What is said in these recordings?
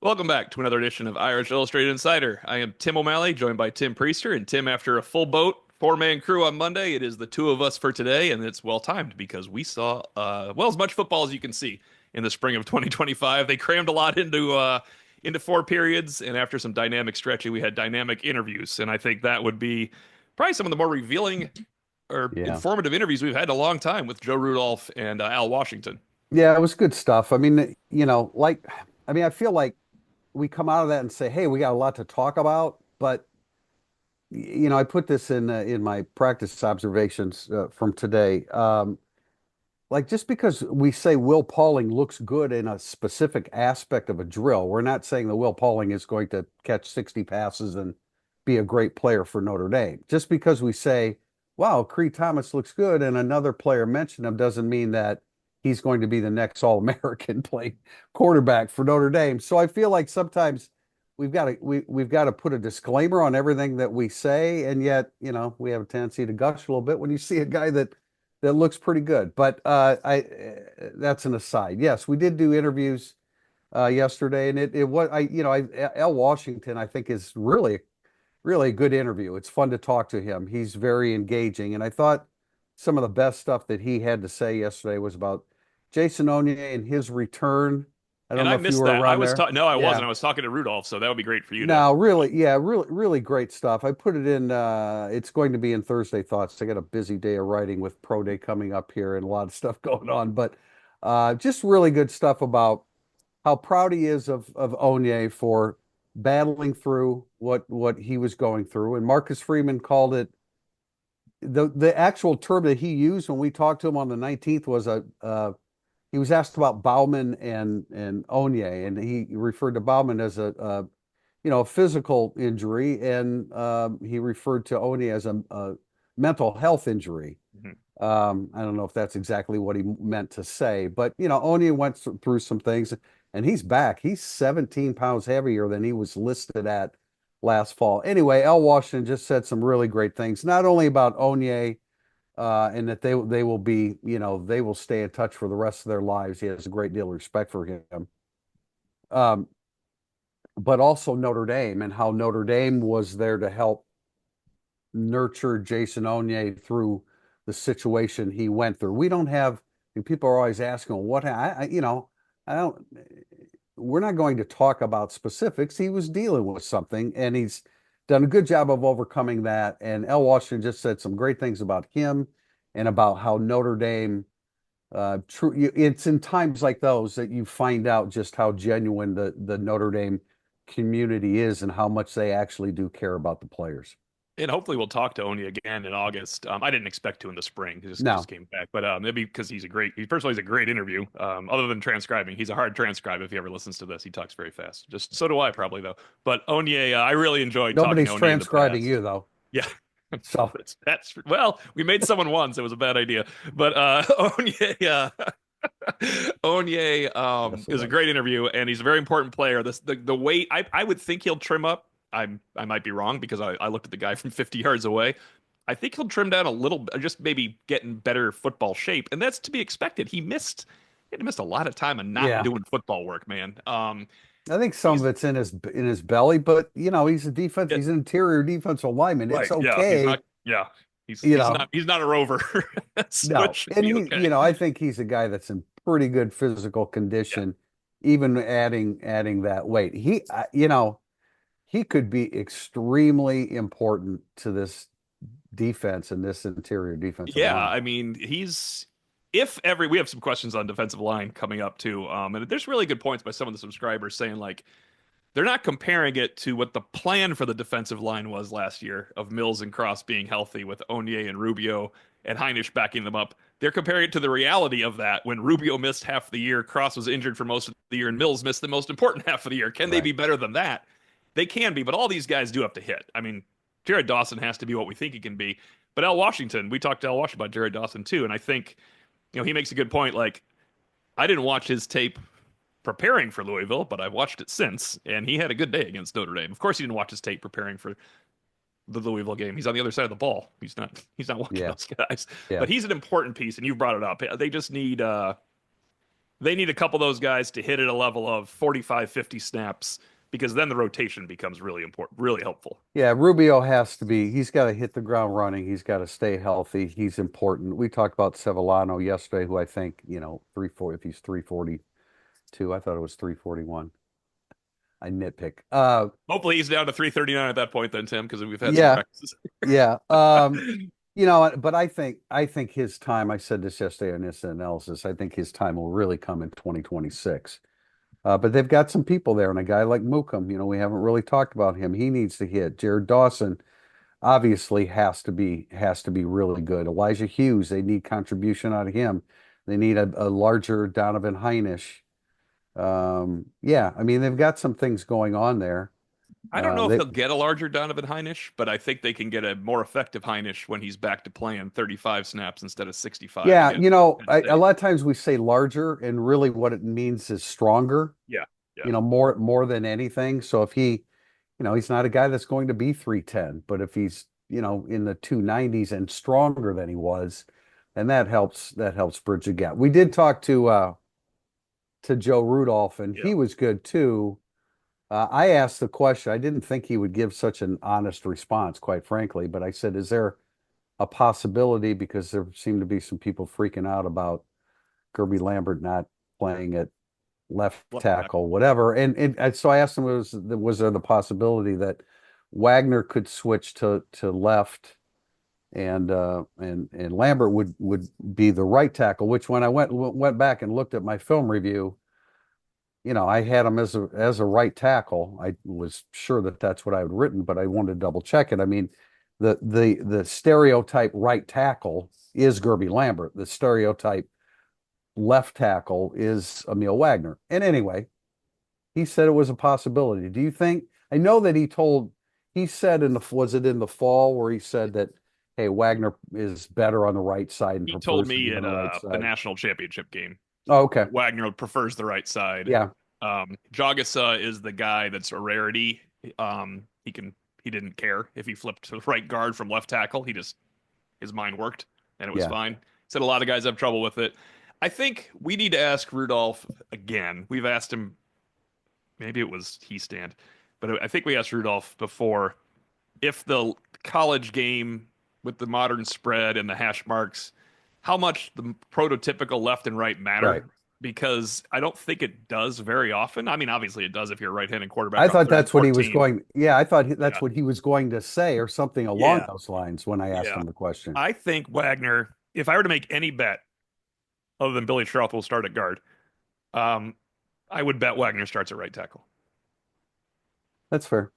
Welcome back to another edition of Irish Illustrated Insider. I am Tim O'Malley, joined by Tim Priester. And Tim, after a full boat, four-man crew on Monday, it is the two of us for today, and it's well-timed because we saw, as much football as you can see in the spring of 2025. They crammed a lot into four periods, and after some dynamic stretching, we had dynamic interviews. And I think that would be probably some of the more revealing or Yeah. informative interviews we've had in a long time with Joe Rudolph and Al Washington. Yeah, it was good stuff. I mean, I feel like we come out of that and say, "Hey, we got a lot to talk about." But I put this in my practice observations from today. Like just because we say Will Pauling looks good in a specific aspect of a drill, we're not saying that Will Pauling is going to catch 60 passes and be a great player for Notre Dame. Just because we say, wow, Creed Thomas looks good and another player mentioned him doesn't mean that he's going to be the next All-American playing quarterback for Notre Dame. So I feel like sometimes we've got to put a disclaimer on everything that we say, and yet, we have a tendency to gush a little bit when you see a guy that looks pretty good. But I that's an aside. Yes, we did do interviews yesterday, and it was L. Washington I think is really a good interview. It's fun to talk to him. He's very engaging, and I thought some of the best stuff that he had to say yesterday was about Jason Onye and his return. I And don't know I if you missed were that. I around was there. talking. No, I wasn't. Yeah. I was talking to Rudolph, so that would be great for you to. No, really, yeah, really great stuff. I put it in, it's going to be in Thursday Thoughts. I got a busy day of writing with Pro Day coming up here and a lot of stuff going on, but just really good stuff about how proud he is of Onye for battling through what he was going through. And Marcus Freeman called it the actual term that he used when we talked to him on the 19th was he was asked about Bauman and Onye, and he referred to Bauman as a physical injury, and he referred to Onye as a mental health injury. Mhm. I don't know if that's exactly what he meant to say, but Onye went through some things, and he's back. He's 17 pounds heavier than he was listed at last fall. Anyway, L. Washington just said some really great things, not only about Onye and that they will be, they will stay in touch for the rest of their lives. He has a great deal of respect for him. Um, but also Notre Dame and how Notre Dame was there to help nurture Jason Onye through the situation he went through. We don't have, and people are always asking, well, I don't, we're not going to talk about specifics. He was dealing with something and he's done a good job of overcoming that. And L. Washington just said some great things about him and about how Notre Dame, it's in times like those that you find out just how genuine the Notre Dame community is and how much they actually do care about the players. And hopefully we'll talk to Oni again in August. I didn't expect to in the spring. He just No, came back, but maybe because he's a great. First of all, he's a great interview. Other than transcribing, he's a hard transcribe. If he ever listens to this, he talks very fast. Just so do I probably though. But Onye, I really enjoyed talking to nobody's Onye in the transcribing you past. thoe. Yeah. So That's well, we made someone once. It was a bad idea, but Onye, Onye yes, it is a was. great interview, and he's a very important player. The weight, I would think he'll trim up. I might be wrong because I looked at the guy from 50 yards away. I think he'll trim down a little, just maybe get in better football shape, and that's to be expected. He missed a lot of time and not Yeah. doing football work, man. I think some of He's it's in his belly, but yeah, he's an interior defensive lineman. It's right, yeah, he's okay, not, yeah, you know. he's not a rover, so it No. should And be okay. I think he's a guy that's in pretty good physical Yeah. condition, even adding that weight. He could be extremely important to this defense and this interior defensive Yeah, line. I mean, he's if every we have some questions on defensive line coming up too. And there's really good points by some of the subscribers saying like they're not comparing it to what the plan for the defensive line was last year of Mills and Cross being healthy with Onyé and Rubio and Heinisch backing them up. They're comparing it to the reality of that when Rubio missed half the year, Cross was injured for most of the year, and Mills missed the most important half of the year. Can they Right. be better than that? They can be, but all these guys do have to hit. I mean, Jared Dawson has to be what we think he can be. But Al Washington, we talked to Al Washington about Jared Dawson too, and I think he makes a good point. Like I didn't watch his tape preparing for Louisville, but I've watched it since, and he had a good day against Notre Dame. Of course, he didn't watch his tape preparing for the Louisville game. He's on the other side of the ball. He's not watching Yeah. those guys. Yeah. But he's an important piece, and you brought it up. They just need They need a couple of those guys to hit at a level of 45, 50 snaps because then the rotation becomes really important, really helpful. Yeah, Rubio has to be, he's got to hit the ground running. He's got to stay healthy. He's important. We talked about Sevillano yesterday, who I think, 340, if he's 342, I thought it was 341. I nitpick. Hopefully he's down to 339 at that point then, Tim, because we've had some Yeah, practices. yeah. But I think his time, I said this yesterday on this analysis, I think his time will really come in 2026. But they've got some people there, and a guy like Mookum, we haven't really talked about him. He needs to hit. Jared Dawson obviously has to be really good. Elijah Hughes, they need contribution out of him. They need a larger Donovan Heinisch. Yeah, I mean they've got some things going on there. I don't know if They they'll get a larger Donovan Heinisch, but I think they can get a more effective Heinisch when he's back to playing 35 snaps instead of 65 Yeah, against Penn a State. lot of times we say larger, and really what it means is stronger. Yeah, yeah. More than anything. So if he's not a guy that's going to be 310, but if he's, in the 290s and stronger than he was, then that helps bridge the gap. We did talk to Joe Rudolph, and Yeah. he was good too. I asked the question. I didn't think he would give such an honest response, quite frankly, but I said, is there a possibility, because there seemed to be some people freaking out about Kirby Lambert not playing at left Left tackle. tackle, whatever. And so I asked him, was there the possibility that Wagner could switch to left, and Lambert would be the right tackle, which when I went back and looked at my film review, I had him as a right tackle. I was sure that that's what I had written, but I wanted to double check it. I mean, the stereotype right tackle is Gerby Lambert. The stereotype left tackle is Emil Wagner. And anyway, he said it was a possibility. Do you think? I know that he said was it in the fall where he said that, hey, Wagner is better on the right side and He told prefers to me be on at the right the side. national championship game, Oh, okay. Wagner prefers the right side. Yeah. Jagasa is the guy that's a rarity. He can he didn't care if he flipped to the right guard from left tackle. His mind worked and it was Yeah. fine. Said a lot of guys have trouble with it. I think we need to ask Rudolph again. We've asked him, maybe it was he stand, but I think we asked Rudolph before if the college game with the modern spread and the hash marks, how much the prototypical left and right Right. matter, because I don't think it does very often. I mean, obviously it does if you're a right-handed quarterback I on thought third and that's what he was 14. going. Yeah, I thought that's Yeah. what he was going to say, or something along Yeah. those lines when I asked Yeah. him the question. I think Wagner, if I were to make any bet other than Billy Schrauth will start at guard, um, I would bet Wagner starts at right tackle. That's fair.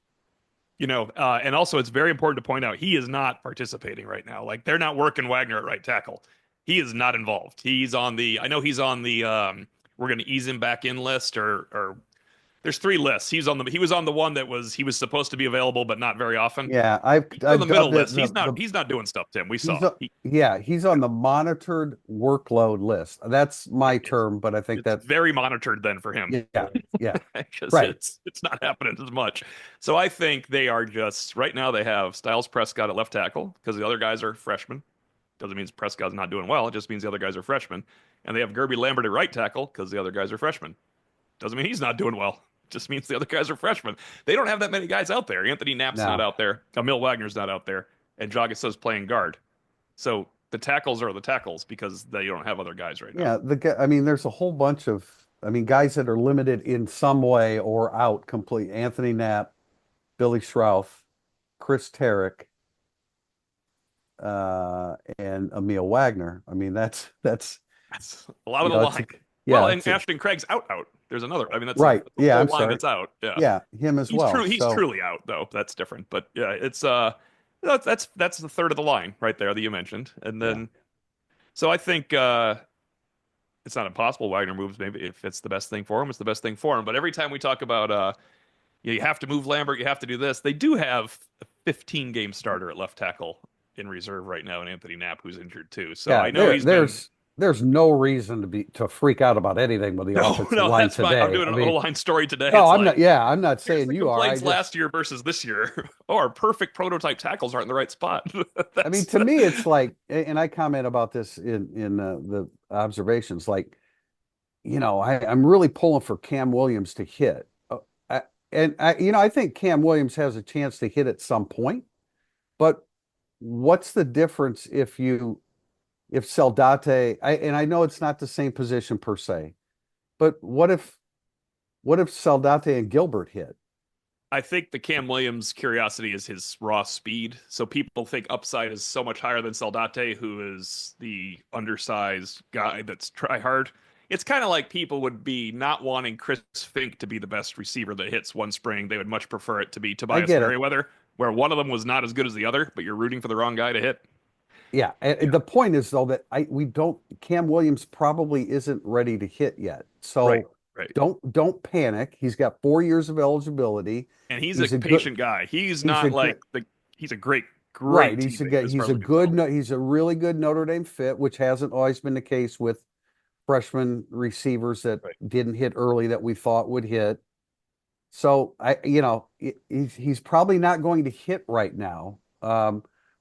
And also it's very important to point out he is not participating right now. Like they're not working Wagner at right tackle. He is not involved. I know he's on the we're going to ease him back in list or there's three lists. He was on the one that he was supposed to be available but not very often. Yeah, I've He's on I've the middle dubbed it list. the the He's not doing stuff, Tim. We he's saw. yeah, he's on the monitored workload list. That's my It's term, but I think it's that very monitored then for him. yeah, yeah, Because right. it's not happening as much. So I think they are just right now they have Styles Prescott at left tackle because the other guys are freshmen. Doesn't mean Prescott's not doing well. It just means the other guys are freshmen. And they have Gerby Lambert at right tackle because the other guys are freshmen. Doesn't mean he's not doing well. It just means the other guys are freshmen. They don't have that many guys out there. Anthony Knapp's not Now, out there. Emil Wagner's not out there. And Jagasa's playing guard. So the tackles are the tackles because they don't have other guys right now. yeah, I mean, there's a whole bunch of, I mean, guys that are limited in some way or out complete. Anthony Knapp, Billy Schrauth, Chris Tarrick, and Emil Wagner. I mean, that's That's a lot of the it's line. yeah, Well, and Ashton Craig's out. There's another. I mean, right. the Yeah, whole I'm line sorry. that's out. Yeah. Yeah, him as well. He's So truly out though. That's different. But yeah, it's that's the third of the line right there that you mentioned. And yeah, then so I think it's not impossible Wagner moves maybe if it's the best thing for him, it's the best thing for him. But every time we talk about you have to move Lambert, you have to do this, they do have a 15 game starter at left tackle in reserve right now and Anthony Knapp who's injured too. So yeah. I know he's been There's no reason to freak out about anything with the no, offensive no, line that's fine. I'm today. doing I an mean, O-line story today. no, It's I'm like not. Yeah, I'm not here's saying the you are. I complaints just last year versus this year. Oh, our perfect prototype tackles aren't in the right spot. I mean, That's to me, it's like, and I comment about this in the observations, like, I'm really pulling for Cam Williams to hit. I, I think Cam Williams has a chance to hit at some point, but what's the difference if Saldate, and I know it's not the same position per se, but what if Saldate and Gilbert hit? I think the Cam Williams curiosity is his raw speed. So people think upside is so much higher than Saldate, who is the undersized guy that's try hard. It's kind of like people would be not wanting Chris Fink to be the best receiver that hits one spring. They would much prefer it to be I Tobias get it. Merriweather, where one of them was not as good as the other, but you're rooting for the wrong guy to hit. Yeah, Yeah. the point is though that I we don't Cam Williams probably isn't ready to hit yet. Right. So Right. don't panic. He's got 4 years of eligibility. And he's a He's a good patient guy. He's he's a not good like he's a great, right. great He's a teammate good as far as I can tell. he's a really good Notre Dame fit, which hasn't always been the case with freshman receivers that Right. didn't hit early that we thought would hit. So he's probably not going to hit right now.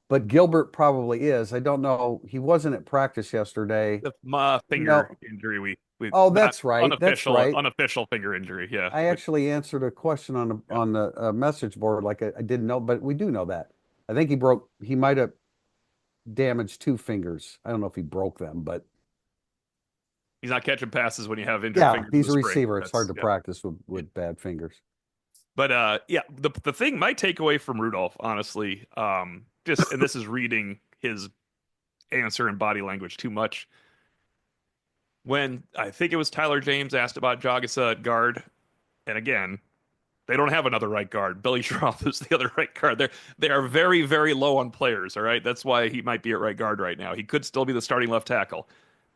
But Gilbert probably is. I don't know. He wasn't at practice yesterday. The finger No. injury we Oh, not that's right. That's unofficial right. unofficial finger injury. Yeah. I actually answered a question on Yeah. the message board like I didn't know, but we do know that. I think he might have damaged two fingers. I don't know if he broke them, but He's not catching passes when you have injured yeah, fingers in he's the a spring. receiver. It's hard That's to yeah. practice with Yeah. bad fingers. But yeah, the thing my takeaway from Rudolph, honestly, just and this is reading his answer and body language too much. When I think it was Tyler James asked about Jagasa at guard, and again, they don't have another right guard. Billy Schroth is the other right guard. They are very, very low on players, all right? That's why he might be at right guard right now. He could still be the starting left tackle.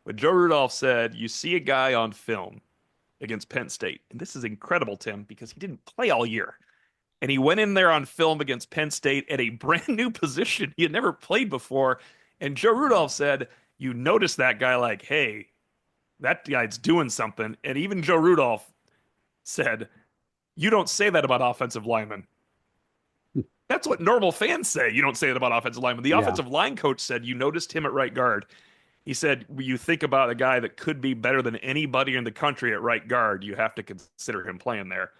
But Joe Rudolph said, you see a guy on film against Penn State. And this is incredible, Tim, because he didn't play all year. And he went in there on film against Penn State at a brand new position he had never played before. And Joe Rudolph said, you notice that guy like, hey, that guy's doing something. And even Joe Rudolph said, you don't say that about offensive linemen. That's what normal fans say. You don't say it about offensive linemen. The Yeah. offensive line coach said you noticed him at right guard. He said, you think about a guy that could be better than anybody in the country at right guard, you have to consider him playing there.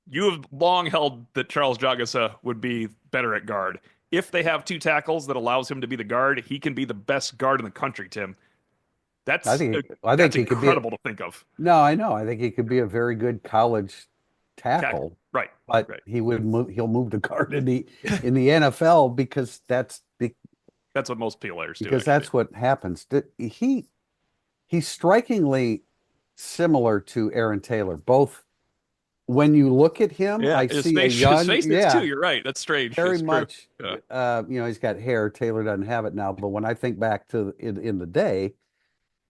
You have long held that Charles Jagasa would be better at guard. If they have two tackles that allows him to be the guard, he can be the best guard in the country, Tim. I think That's he could be incredible to think of. no, I know. I think he could be a very good college Tackle. tackle, Right. but Right. he'll move to guard in the NFL That's what most players do, because actually. that's what happens. He's strikingly similar to Aaron Taylor. Both when you look at him, Yeah, I see a his young, face is too. yeah, You're right. That's strange. very It's true. much Yeah. he's got hair. Taylor doesn't have it now, but when I think back to in the day,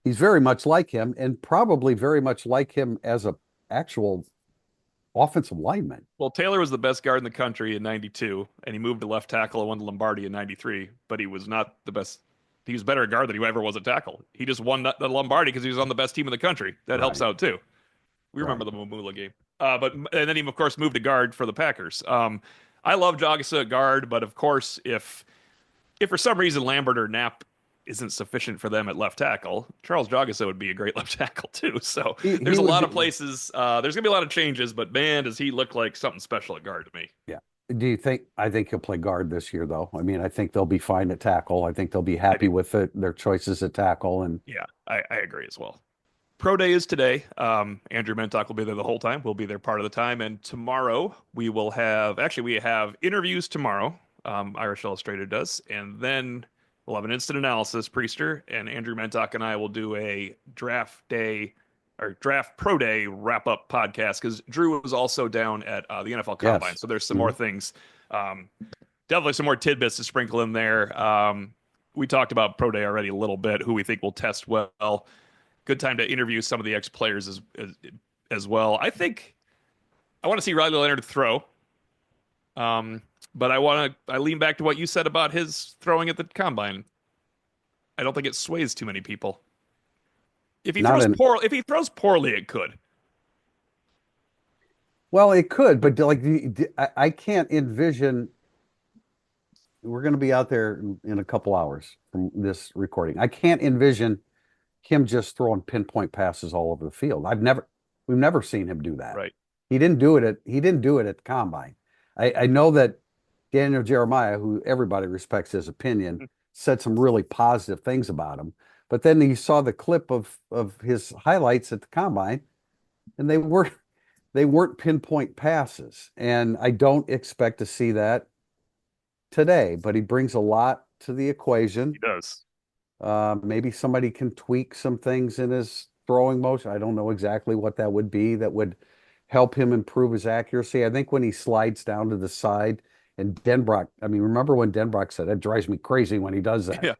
he's very much like him and probably very much like him as a actual offensive lineman. Well, Taylor was the best guard in the country in '92, and he moved to left tackle and won the Lombardi in '93. But he was not the best. He was better at guard than he ever was at tackle. He just won the Lombardi because he was on the best team in the country. That helps Right, out too. We remember right. the Mamula game. But and then he of course moved to guard for the Packers. I love Jagasa at guard, but of course if for some reason Lambert or Knapp isn't sufficient for them at left tackle, Charles Jagasa would be a great left tackle too. So He there's a would lot of be, places. There's gonna be a lot of changes, but man, does he look like something special at guard to me. yeah. Do you think I think he'll play guard this year though? I mean, I think they'll be fine at tackle. I think they'll be I do. happy with their choices at tackle and Yeah, I agree as well. Pro Day is today. Andrew Mentok will be there the whole time. We'll be there part of the time. And tomorrow we have interviews tomorrow. Irish Illustrated does. And then we'll have an instant analysis, Priester, and Andrew Mentok and I will do a draft day or draft pro day wrap up podcast because Drew was also down at the NFL Combine. yes. So there's some more Mhm. things. Um, Definitely some more tidbits to sprinkle in there. We talked about pro day already a little bit, who we think will test well. Good time to interview some of the ex players as well. I think I want to see Riley Leonard throw. Um, but I lean back to what you said about his throwing at the combine. I don't think it sways too many people. Not an If he throws poorly, it could. well, it could, but like I can't envision we're going to be out there in a couple hours from this recording. I can't envision him just throwing pinpoint passes all over the field. We've never seen him do that. Right. He didn't do it at the combine. I know that Daniel Jeremiah, who everybody respects his opinion, said some really positive things about him. But then you saw the clip of his highlights at the combine, and they weren't pinpoint passes. And I don't expect to see that today, but he brings a lot to the He equation. does. Maybe somebody can tweak some things in his throwing motion. I don't know exactly what that would be that would help him improve his accuracy. I think when he slides down to the side and Denbrock, I mean, remember when Denbrock said, that drives me crazy when he does that. Yeah.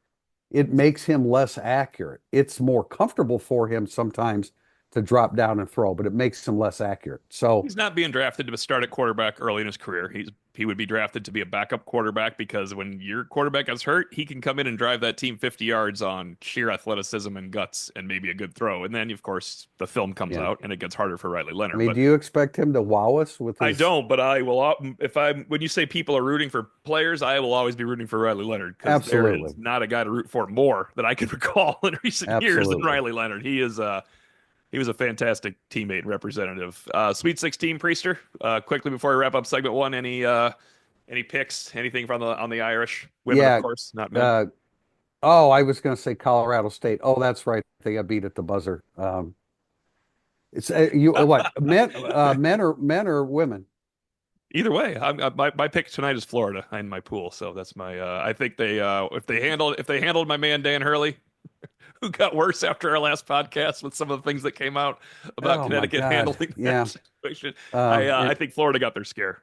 It makes him less accurate. It's more comfortable for him sometimes to drop down and throw, but it makes him less accurate. So, He's not being drafted to start at quarterback early in his career. He would be drafted to be a backup quarterback because when your quarterback gets hurt, he can come in and drive that team 50 yards on sheer athleticism and guts and maybe a good throw. And then, of course, the film comes yeah. out and it gets harder for Riley I Leonard. mean, But do you expect him to wow us with I his don't. But I will. If I'm when you say people are rooting for players, I will always be rooting for Riley Leonard because there is absolutely, not a guy to root for more that I can recall in recent years than absolutely. Riley Leonard. He was a fantastic teammate and representative. Sweet 16, Priester. Quickly before we wrap up segment one, any picks, anything from the on the Irish women, of Yeah. course, not men. Uh, oh, I was going to say Colorado State. Oh, that's right. They got beat at the buzzer. It's you what men or women? Either way, my pick tonight is Florida in my pool, so that's my. I think they if they handled my man Dan Hurley, who got worse after our last podcast with some of the things that came out about Oh my Connecticut God. handling that Yeah. situation. I And think Florida got their scare.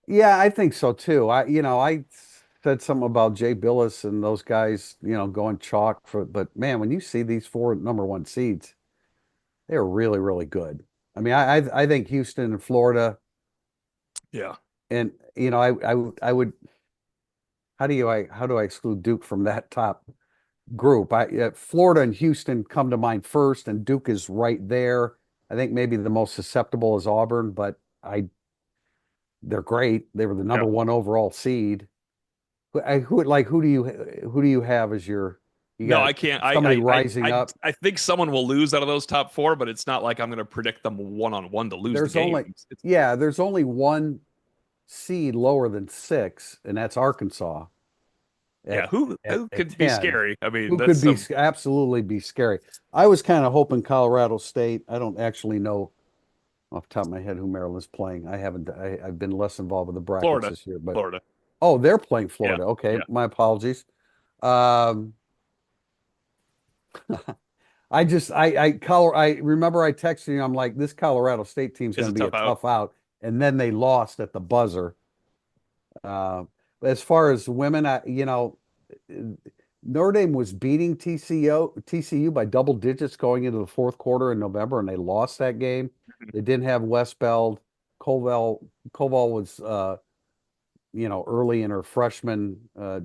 yeah, I think so too. I said something about Jay Billis and those guys, going chalk for, but man, when you see these four number one seeds, they're really, really good. I mean, I think Houston and Florida, Yeah. and I would how do I exclude Duke from that top group? Florida and Houston come to mind first, and Duke is right there. I think maybe the most susceptible is Auburn, but they're great. They were the Yeah. number one overall seed. Who do you have as your you No, got I can't. somebody rising up? I think someone will lose out of those top four, but it's not like I'm going to predict them one on one to lose the There's only games. It's yeah, there's only one seed lower than six, and that's Arkansas at yeah. Who at could be 10. scary? I mean, Who that's could be some absolutely be scary. I was kind of hoping Colorado State. I don't actually know off the top of my head who Maryland's playing. I've been less involved with the brackets Florida, this year, but Florida. oh, they're playing Yeah, Florida. Okay, yeah. my apologies. Um, I remember I texted you. I'm like, this Colorado State team's Is going a to be a tough out. tough out, and then they lost at the buzzer. Uh, as far as women, Notre Dame was beating TCU by double digits going into the fourth quarter in November, and they lost that game. They didn't have Westbeld. Koval was early in her freshman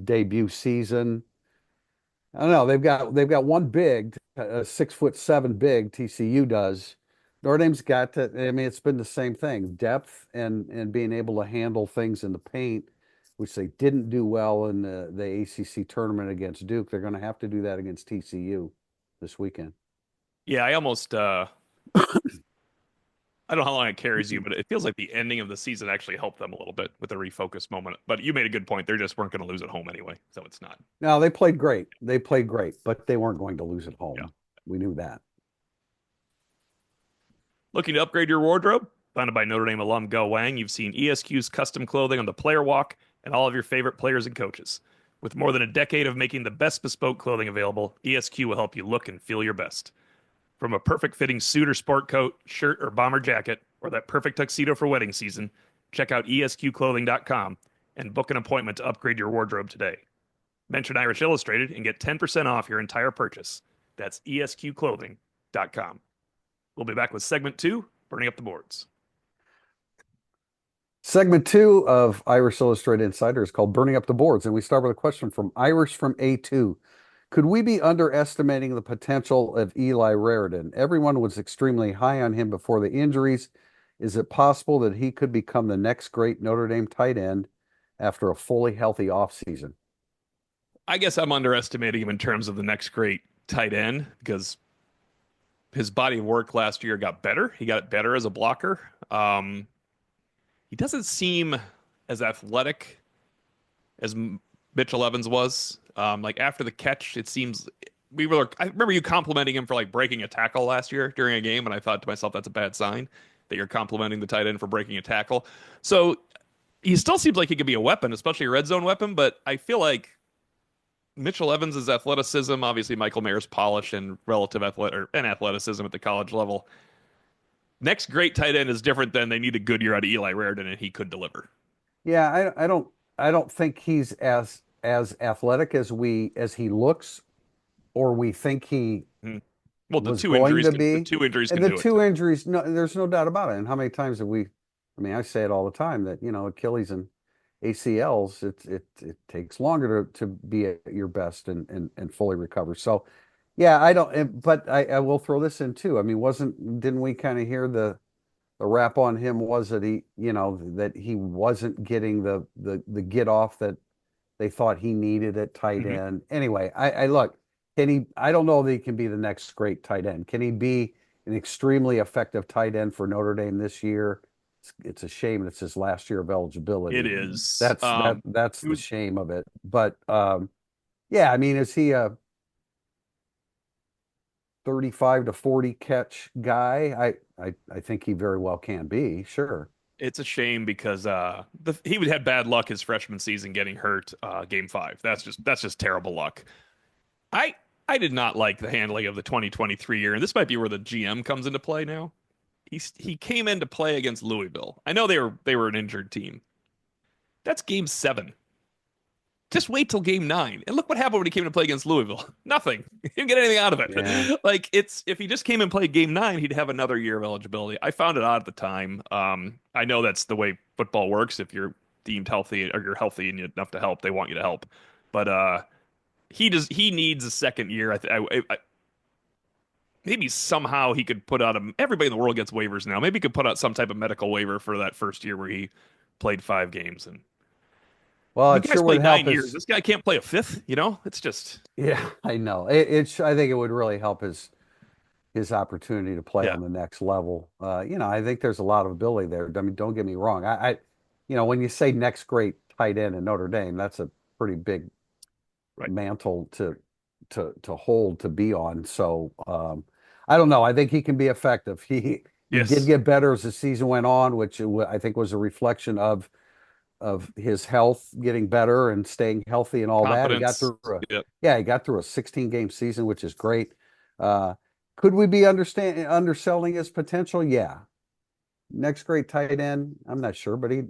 debut season. I don't know. They've got one big, a 6'7" big. TCU does. Notre Dame's got to. I mean, it's been the same thing: depth and being able to handle things in the paint, which they didn't do well in the ACC tournament against Duke. They're going to have to do that against TCU this weekend. Yeah, I don't know how long it carries you, but it feels like the ending of the season actually helped them a little bit with a refocus moment. But you made a good point. They just weren't going to lose at home anyway, so it's not. Now they played great. They played great, but they weren't going to lose at Yeah. home. We knew that. Looking to upgrade your wardrobe? Founded by Notre Dame alum Go Wang, you've seen ESQ's custom clothing on the player walk and all of your favorite players and coaches. With more than a decade of making the best bespoke clothing available, ESQ will help you look and feel your best. From a perfect fitting suit or sport coat, shirt or bomber jacket, or that perfect tuxedo for wedding season, check out esqclothing.com and book an appointment to upgrade your wardrobe today. Mention Irish Illustrated and get 10% off your entire purchase. That's esqclothing.com. We'll be back with segment two, burning up the boards. Segment two of Irish Illustrated Insider is called Burning Up the Boards, and we start with a question from Irish from A2. Could we be underestimating the potential of Eli Raridan? Everyone was extremely high on him before the injuries. Is it possible that he could become the next great Notre Dame tight end after a fully healthy offseason? I guess I'm underestimating him in terms of the next great tight end because his body of work last year got better. He got better as a blocker. He doesn't seem as athletic as Mitchell Evans was. Like after the catch, it seems I remember you complimenting him for like breaking a tackle last year during a game, and I thought to myself, that's a bad sign that you're complimenting the tight end for breaking a tackle. So he still seems like he could be a weapon, especially a red zone weapon, but I feel like Mitchell Evans' athleticism, obviously Michael Mayer's polish and relative and athleticism at the college level. Next great tight end is different than they need a good year out of Eli Raridon, and he could deliver. Yeah, I don't think he's as athletic as he looks or we think he Hmm. Well, was going to the be. two injuries And can the do it two too. injuries, no, there's no doubt about it. And how many times have we, I mean, I say it all the time that, Achilles and ACLs, it takes longer to be at your best and fully recover. So yeah, I don't, but I will throw this in too. I mean, didn't we kind of hear the rap on him was that that he wasn't getting the get off that they thought he needed at tight Hmm. end. Anyway, I look, I don't know that he can be the next great tight end. Can he be an extremely effective tight end for Notre Dame this year? It's a shame it's his last year of It eligibility. is. That's He the was. shame of it. But yeah, I mean, is he a 35 to 40 catch guy? I think he very well can be, sure. It's a shame because he would have bad luck his freshman season getting hurt game five. That's just terrible luck. I I did not like the handling of the 2023 year, and this might be where the GM comes into play now. He came in to play against Louisville. I know they were an injured team. That's game seven. Just wait till game nine. And look what happened when he came to play against Louisville. Nothing. He didn't get anything out of Yeah. it. Like it's if he just came and played game nine, he'd have another year of eligibility. I found it odd at the time. I know that's the way football works. If you're deemed healthy or you're healthy and you enough to help, they want you to help. But he needs a second year. Maybe somehow he could put out everybody in the world gets waivers now. Maybe he could put out some type of medical waiver for that first year where he played 5 games. And Well, you it sure guys would played help 9 years. his. This guy can't play a fifth. It's just Yeah, I know. I think it would really help his opportunity to play yeah. on the next level. I think there's a lot of ability there. I mean, don't get me wrong. When you say next great tight end in Notre Dame, that's a pretty big Right. mantle to hold to be on. So I don't know. I think he can be effective. He did Yes. get better as the season went on, which I think was a reflection of his health getting better and staying healthy and all that. Confidence. Yep. He got through a 16 game season, which is great. Uh, could we be underselling his potential? Yeah. Next great tight end, I'm not sure, but he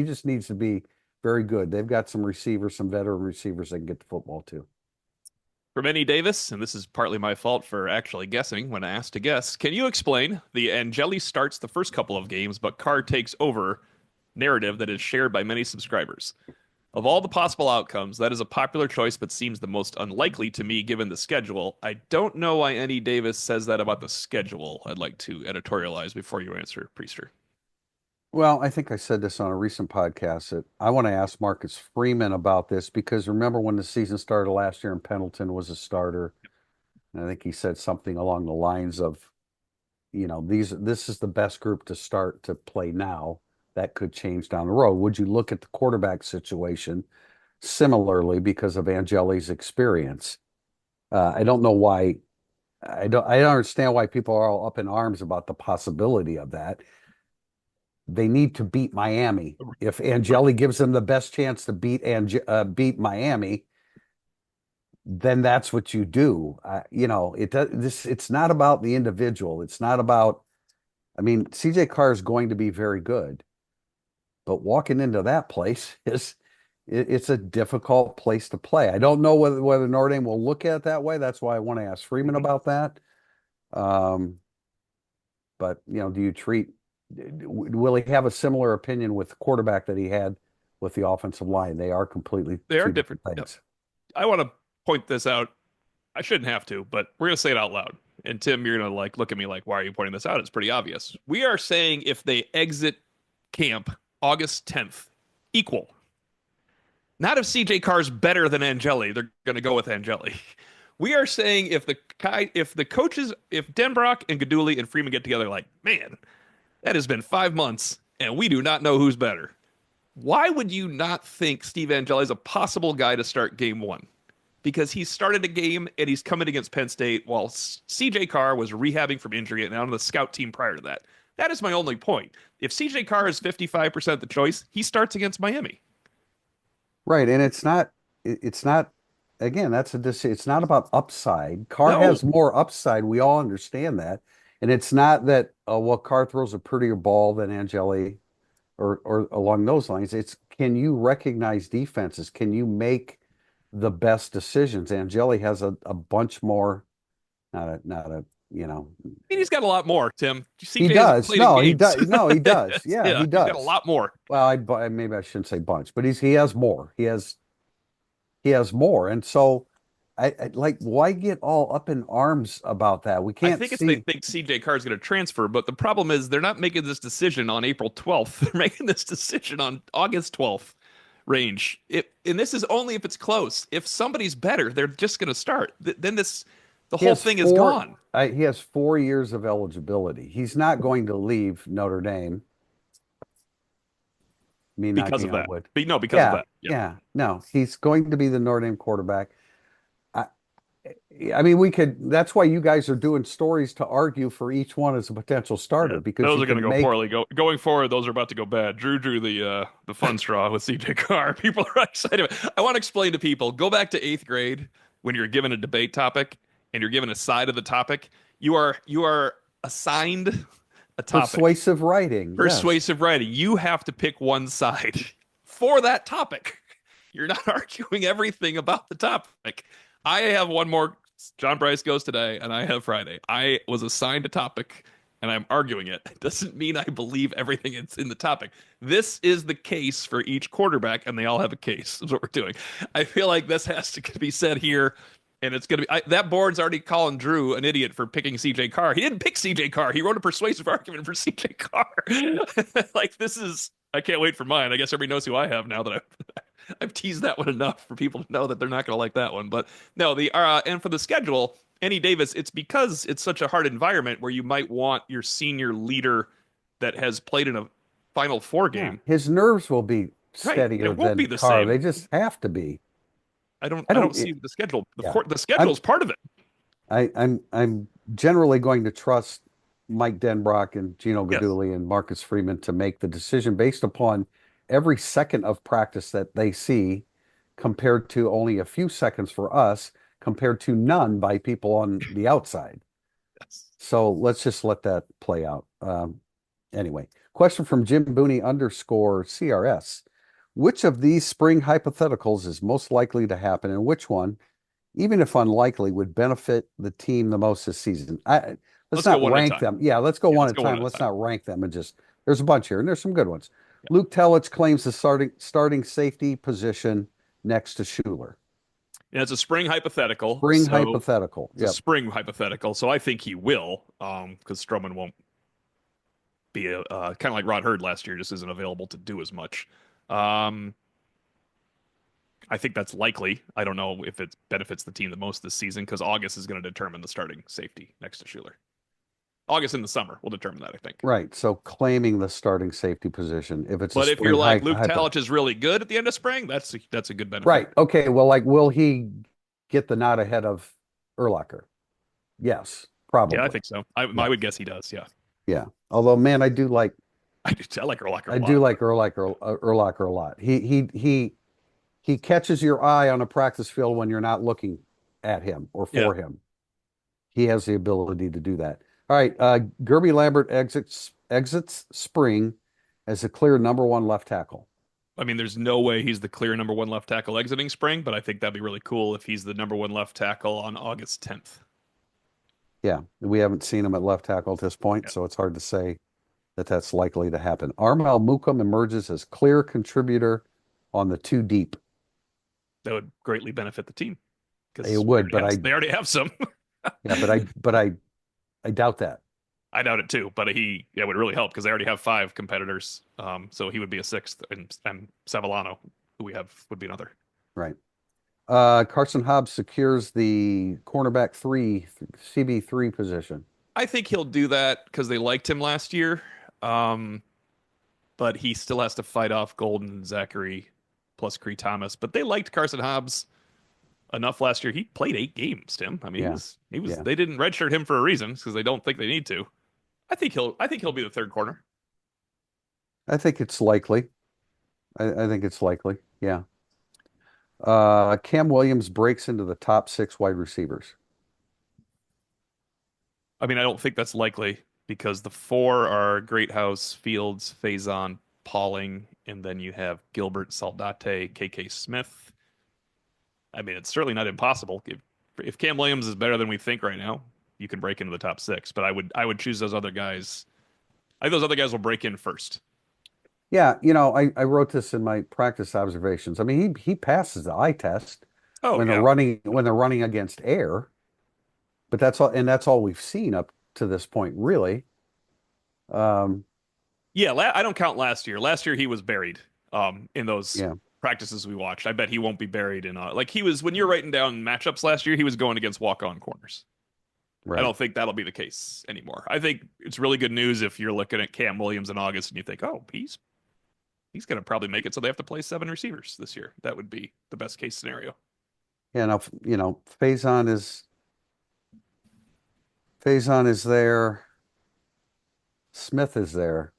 just needs to be very good. They've got some receivers, some veteran receivers that can get the football too. From Eddie Davis, and this is partly my fault for actually guessing when I asked to guess. Can you explain the Angeli starts the first couple of games, but Carr takes over narrative that is shared by many subscribers? Of all the possible outcomes, that is a popular choice, but seems the most unlikely to me given the schedule. I don't know why Eddie Davis says that about the schedule. I'd like to editorialize before you answer, Priester. Well, I think I said this on a recent podcast that I want to ask Marcus Freeman about this because remember when the season started last year and Pendleton was a starter, and I think he said something along the lines of, this is the best group to start to play now. That could change down the road. Would you look at the quarterback situation similarly because of Angeli's experience? I don't know why. I don't understand why people are all up in arms about the possibility of that. They need to beat Miami. If Right. Angeli gives them the best chance to beat Miami, then that's what you do. It's not about the individual. It's not about. I mean, CJ Carr is going to be very good, but walking into that place it's a difficult place to play. I don't know whether Notre Dame will look at it that way. That's why I want to ask Freeman Mhm. about that. Um, but do you treat will he have a similar opinion with the quarterback that he had with the offensive line? They are completely They are two different. different Yep. things. I want to point this out. I shouldn't have to, but we're going to say it out loud. And Tim, you're going to like look at me like, why are you pointing this out? It's pretty obvious. We are saying if they exit camp August 10th, equal. Not if CJ Carr's better than Angeli, they're going to go with Angeli. We are saying if the coaches, if Denbrock and Gaduli and Freeman get together, like, man, that has been 5 months and we do not know who's better. Why would you not think Steve Angeli is a possible guy to start game one? Because he started a game and he's coming against Penn State while CJ Carr was rehabbing from injury and on the scout team prior to that. That is my only point. If CJ Carr is 55% the choice, he starts against Miami. Right. And it's not, again, that's a decision. It's not about upside. Carr No, has more upside. We all understand that. And it's not that, well, Carr throws a prettier ball than Angeli or along those lines. It's can you recognize defenses? Can you make the best decisions? Angeli has a bunch more, not a, you know, mean, he's got a lot more, Tim. he CJ hasn't does. played in No, he games. does. No, he does. Yeah, Yeah, he he's got a does. lot more. Well, maybe I shouldn't say bunch, but he has more. He has more. And so I like why get all up in arms about that? We I can't think it's they see. think CJ Carr is going to transfer, but the problem is they're not making this decision on April 12th. They're making this decision on August 12th range. And this is only if it's close. If somebody's better, they're just going to start. Then the He whole has thing is four. gone He has 4 years of eligibility. He's not going to leave Notre Dame. Me because knocking of on that. wood. But no, because of Yeah, that. Yeah. yeah. No, he's going to be the Notre Dame quarterback. I, I mean, we could. That's why you guys are doing stories to argue for each one as a potential Yeah, starter because those you are going to can go make. poorly. Going forward, those are about to go bad. Drew drew the fun straw with CJ Carr. People are excited. I want to explain to people. Go back to eighth grade when you're given a debate topic and you're given a side of the topic. You are assigned a topic. Persuasive writing, yes. Persuasive writing. You have to pick one side for that topic. You're not arguing everything about the topic. I have one more. John Bryce goes today, and I have Friday. I was assigned a topic, and I'm arguing it. It doesn't mean I believe everything that's in the topic. This is the case for each quarterback, and they all have a case. Is what we're doing. I feel like this has to be said here, and it's going to be that board's already calling Drew an idiot for picking CJ Carr. He didn't pick CJ Carr. He wrote a persuasive argument for CJ Carr. Like this is. I can't wait for mine. I guess everybody knows who I have now that I've teased that one enough for people to know that they're not going to like that one. But no, the and for the schedule, Andy Davis, it's because it's such a hard environment where you might want your senior leader that has played in a Final Four Yeah, game. his nerves will be Right. steadier It won't be than the Carr. same. They just have to be. I I don't don't. see the schedule. Yeah, The schedule I'm is part of it. I'm generally going to trust Mike Denbrock and Gino Yes. Guidugli and Marcus Freeman to make the decision based upon every second of practice that they see, compared to only a few seconds for us, compared to none by people on the outside. Yes. So let's just let that play out. Anyway, question from Jim Booney underscore CRS. Which of these spring hypotheticals is most likely to happen, and which one, even if unlikely, would benefit the team the most this season? Let's Let's go not one at a rank time. them. Yeah, let's go Yeah, one let's at a go one time. at a Let's time. not rank them and just there's a bunch here, and there's some good ones. Yeah. Luke Telich claims the starting safety position next to Schuler. And it's a spring hypothetical, Spring so hypothetical. it's a Yep. spring hypothetical. So I think he will, because Stroman won't be a kind of like Rod Hurd last year, just isn't available to do as much. Um, I think that's likely. I don't know if it benefits the team the most this season because August is going to determine the starting safety next to Schuler. August in the summer will determine that, I think. Right. So claiming the starting safety position, if it's a But if you're spring like Luke hypo. Talich is really good at the end of spring, that's a good benefit. Right. Okay. Well, like, will he get the nod ahead of Urlacher? Yes, Yeah, I probably. think so. I Yeah. would guess he does. Yeah, Yeah. Although, man, I like Urlacher I a do lot. like Urlacher a lot. He catches your eye on a practice field when you're not looking at him or Yeah, for him. He has the ability to do that. All right. Gerby Lambert exits spring as a clear number one left tackle. I mean, there's no way he's the clear number one left tackle exiting spring, but I think that'd be really cool if he's the number one left tackle on August 10th. Yeah, we haven't seen him at left tackle at this point, Yeah, so it's hard to say that that's likely to happen. Armel Mukum emerges as clear contributor on the two deep. that would greatly benefit the team It because would, but they already have some. yeah, I doubt that. I doubt it too, but it would really help because they already have five competitors. So he would be a sixth, and Savillano, who we have, would be another. Right. Carson Hobbs secures the cornerback three, CB3 position. I think he'll do that because they liked him last year. Um, but he still has to fight off Golden, Zachary, plus Cree Thomas. But they liked Carson Hobbs enough last year. He played 8 games, Tim. I mean, Yeah, he was. yeah. They didn't redshirt him for a reason because they don't think they need to. I think he'll be the third corner. I think it's likely. I think it's likely. Yeah. Cam Williams breaks into the top six wide receivers. I mean, I don't think that's likely because the four are Greathouse, Fields, Faison, Pauling, and then you have Gilbert, Saldate, KK Smith. I mean, it's certainly not impossible. If Cam Williams is better than we think right now, you can break into the top six. But I would choose those other guys. I think those other guys will break in first. Yeah, I wrote this in my practice observations. I mean, he passes the eye test Oh yeah, when they're running against air, but that's all we've seen up to this point, really. Um, yeah. I don't count last year. Last year he was buried in those yeah, practices we watched. I bet he won't be buried in like he was when you're writing down matchups last year. He was going against walk-on corners. I right. don't think that'll be the case anymore. I think it's really good news if you're looking at Cam Williams in August and you think, oh, he's going to probably make it, so they have to play 7 receivers this year. That would be the best case scenario. Yeah, now, Faison is there. Smith is there.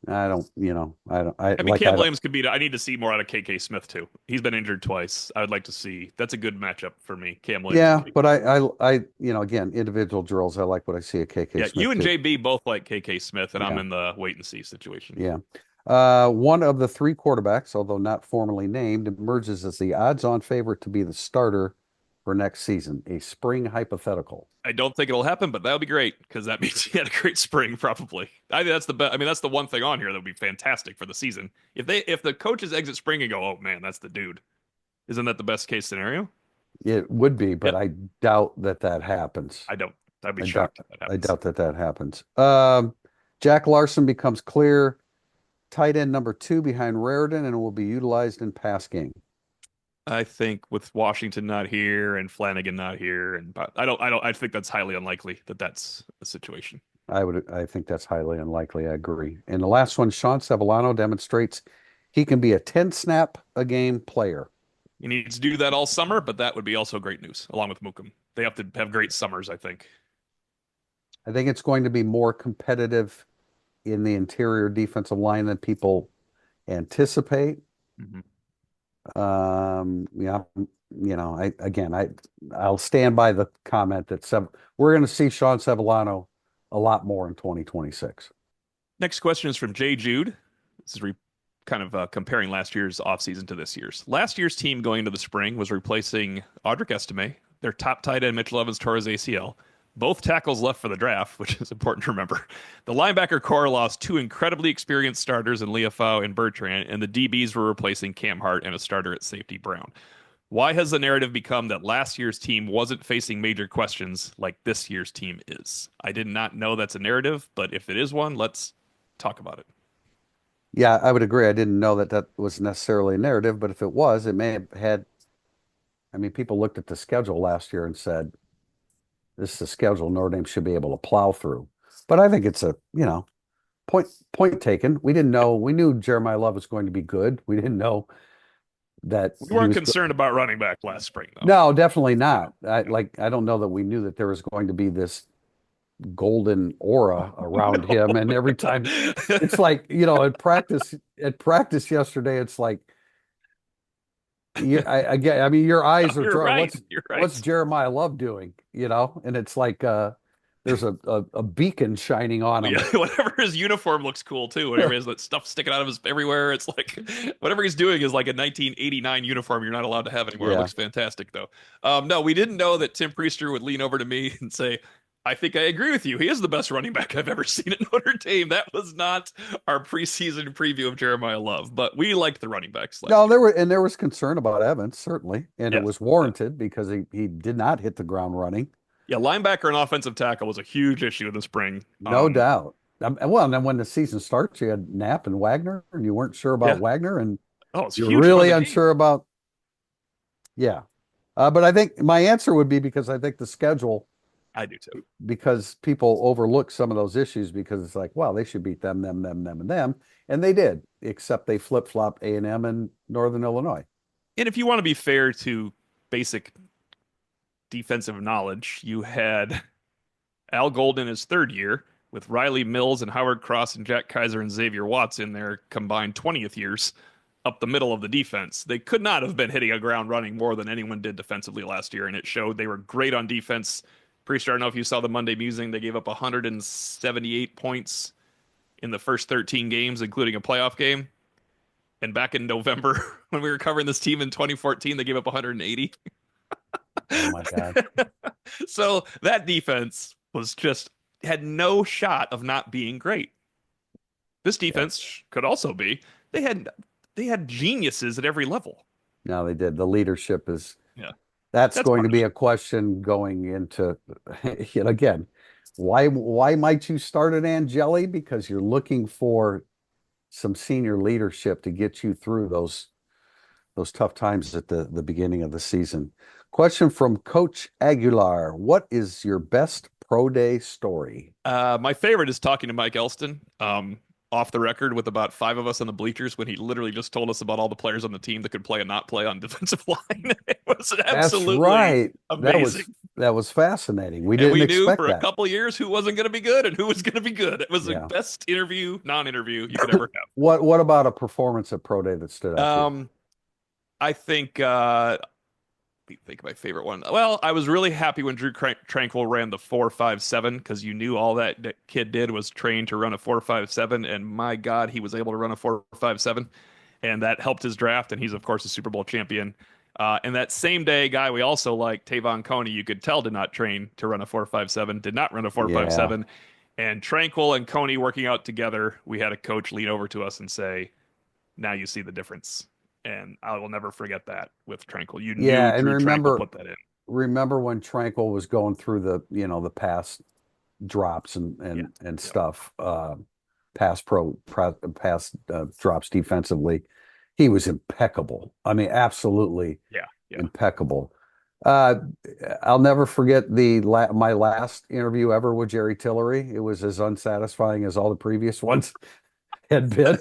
I mean, Cam Williams could be. I need to see more out of KK Smith too. He's been injured twice. I would like to see. That's a good matchup for me. Cam Williams and Yeah, KK. but again, individual drills. I like what I see at KK Yeah, you Smith and too. JB both like KK Smith, and I'm Yeah, in the wait and see situation. yeah. One of the three quarterbacks, although not formally named, emerges as the odds-on favorite to be the starter for next season. A spring hypothetical. I don't think it'll happen, but that would be great because that means he had a great spring. Probably. I think that's the best. I mean, that's the one thing on here that would be fantastic for the season. If the coaches exit spring and go, oh man, that's the dude. Isn't that the best case scenario? It would be, but Yep. I doubt that happens. I don't. I'd be I doubt shocked if that I happens. doubt that happens. Jack Larson becomes clear tight end number two behind Raritan and will be utilized in pass game. I think with Washington not here and Flanagan not here, and but I think that's highly unlikely that that's a situation. I think that's highly unlikely. I agree. And the last one, Sean Sevillano demonstrates he can be a 10 snap a game player. He needs to do that all summer, but that would be also great news, along with Mookum. They have to have great summers, I think. I think it's going to be more competitive in the interior defensive line than people anticipate. Mhm. Yeah, I'll stand by the comment that we're going to see Sean Sevillano a lot more in 2026. Next question is from Jay Jude. This is kind of comparing last year's offseason to this year's. Last year's team going into the spring was replacing Audric Estime, their top tight end Mitchell Evans tore his ACL. Both tackles left for the draft, which is important to remember. The linebacker core lost two incredibly experienced starters in Leafau and Bertrand, and the DBs were replacing Cam Hart and a starter at safety Brown. Why has the narrative become that last year's team wasn't facing major questions like this year's team is? I did not know that's a narrative, but if it is one, let's talk about it. Yeah, I would agree. I didn't know that was necessarily a narrative, but if it was, it may have had. I mean, people looked at the schedule last year and said, "This is a schedule Notre Dame should be able to plow through." But I think it's point taken. We didn't know. We knew Jeremiah Love was going to be good. We didn't know that We he weren't was. concerned about running back last spring, though. No, definitely Yeah. not. I don't know that we knew that there was going to be this golden aura around him, and every time it's like at practice yesterday, it's like I mean, your No, eyes are you're drawn. right. What's You're what's right. Jeremiah Love doing? And it's like there's a beacon shining on Yeah, him. whatever his uniform looks cool too. Whatever he has that stuff sticking out of his everywhere. It's like whatever he's doing is like a 1989 uniform you're not allowed to have anymore. It Yeah. looks fantastic though. No, we didn't know that Tim Priester would lean over to me and say, "I think I agree with you. He is the best running back I've ever seen at Notre Dame." That was not our preseason preview of Jeremiah Love, but we liked the running backs No, last year. there was concern about Evans, certainly, and it Yes. was warranted because he did not hit the ground running. Yeah, linebacker and offensive tackle was a huge issue in the spring. No doubt. Well, and then when the season starts, you had Knapp and Wagner, and you weren't sure about Yeah. Wagner, and Oh, it's you're huge for really the game. unsure about. Yeah. But I think my answer would be because I think the schedule, I do too. because people overlook some of those issues because it's like, well, they should beat them, and them. And they did, except they flip-flopped A&M and Northern Illinois. And if you want to be fair to basic defensive knowledge, you had Al Golden his third year with Riley Mills and Howard Cross and Jack Kaiser and Xavier Watts in their combined 20th years up the middle of the defense. They could not have been hitting a ground running more than anyone did defensively last year, and it showed. They were great on defense. Pretty sure I don't know if you saw the Monday Musing. They gave up 178 points in the first 13 games, including a playoff game. And back in November, when we were covering this team in 2014, they gave up 180. Oh my God. So that defense was just had no shot of not being great. This Yeah. defense could also be. They had they had geniuses at every level. No, they did. The leadership is Yeah, that's that's going part to of be it. a question going into yet again. Why might you start at Angeli? Because you're looking for some senior leadership to get you through those tough times at the beginning of the season. Question from Coach Aguilar. What is your best pro day story? My favorite is talking to Mike Elston, off the record with about five of us on the bleachers when he literally just told us about all the players on the team that could play and not play on defensive line. It was That's absolutely right. amazing. That was fascinating. We And didn't we knew expect for a that. couple years who wasn't going to be good and who was going to be good. It was the Yeah. best interview, non-interview you could ever What about a performance at pro day that stood have. out to you? I think think of my favorite one. Well, I was really happy when Drew Tranquil ran the 4.57 because you knew all that kid did was train to run a 4.57, and my God, he was able to run a 4.57, and that helped his draft. And he's of course a Super Bowl champion. And that same day, guy we also like, Tavon Coney, you could tell did not train to run a 4.57, did not run a Yeah. 4.57. And Tranquil and Coney working out together, we had a coach lean over to us and say, "Now you see the difference." And I will never forget that with Tranquil. You knew Yeah, and Drew Tranquil put that in. remember when Tranquil was going through the pass drops Yeah. and Yeah. stuff, pass drops defensively. He was impeccable. I mean, absolutely Yeah. Yeah. impeccable. Uh, I'll never forget my last interview ever with Jerry Tillery. It was as unsatisfying as all the previous ones had been.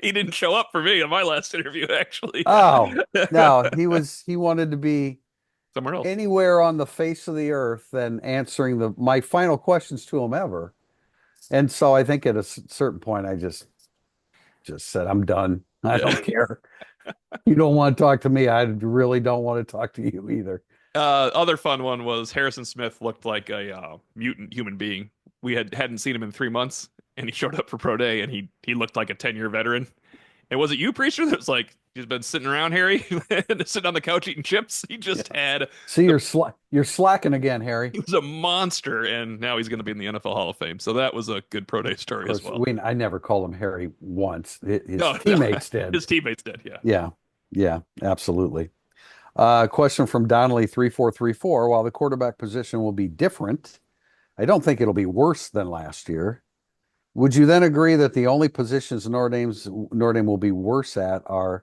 He didn't show up for me on my last interview, actually. Oh, no, he wanted to be Somewhere else. anywhere on the face of the earth than answering my final questions to him ever. And so I think at a certain point, I just said, I'm done. I Yeah. don't care. You don't want to talk to me. I really don't want to talk to you either. Other fun one was Harrison Smith looked like a mutant human being. We hadn't seen him in 3 months, and he showed up for pro day, and he looked like a 10-year veteran. And was it you, Priester, that was like, he's been sitting around, Harry, and sitting on the couch eating chips? He Yeah. just had See, the you're slacking again, Harry. he was a monster, and now he's going to be in the NFL Hall of Fame. So that was a good pro day Of story as course, well. I never called him Harry once. His No, no, teammates did. his teammates did. Yeah. Yeah, yeah, absolutely. Question from Donnelly 3434. While the quarterback position will be different, I don't think it'll be worse than last year. Would you then agree that the only positions Notre Dame will be worse at are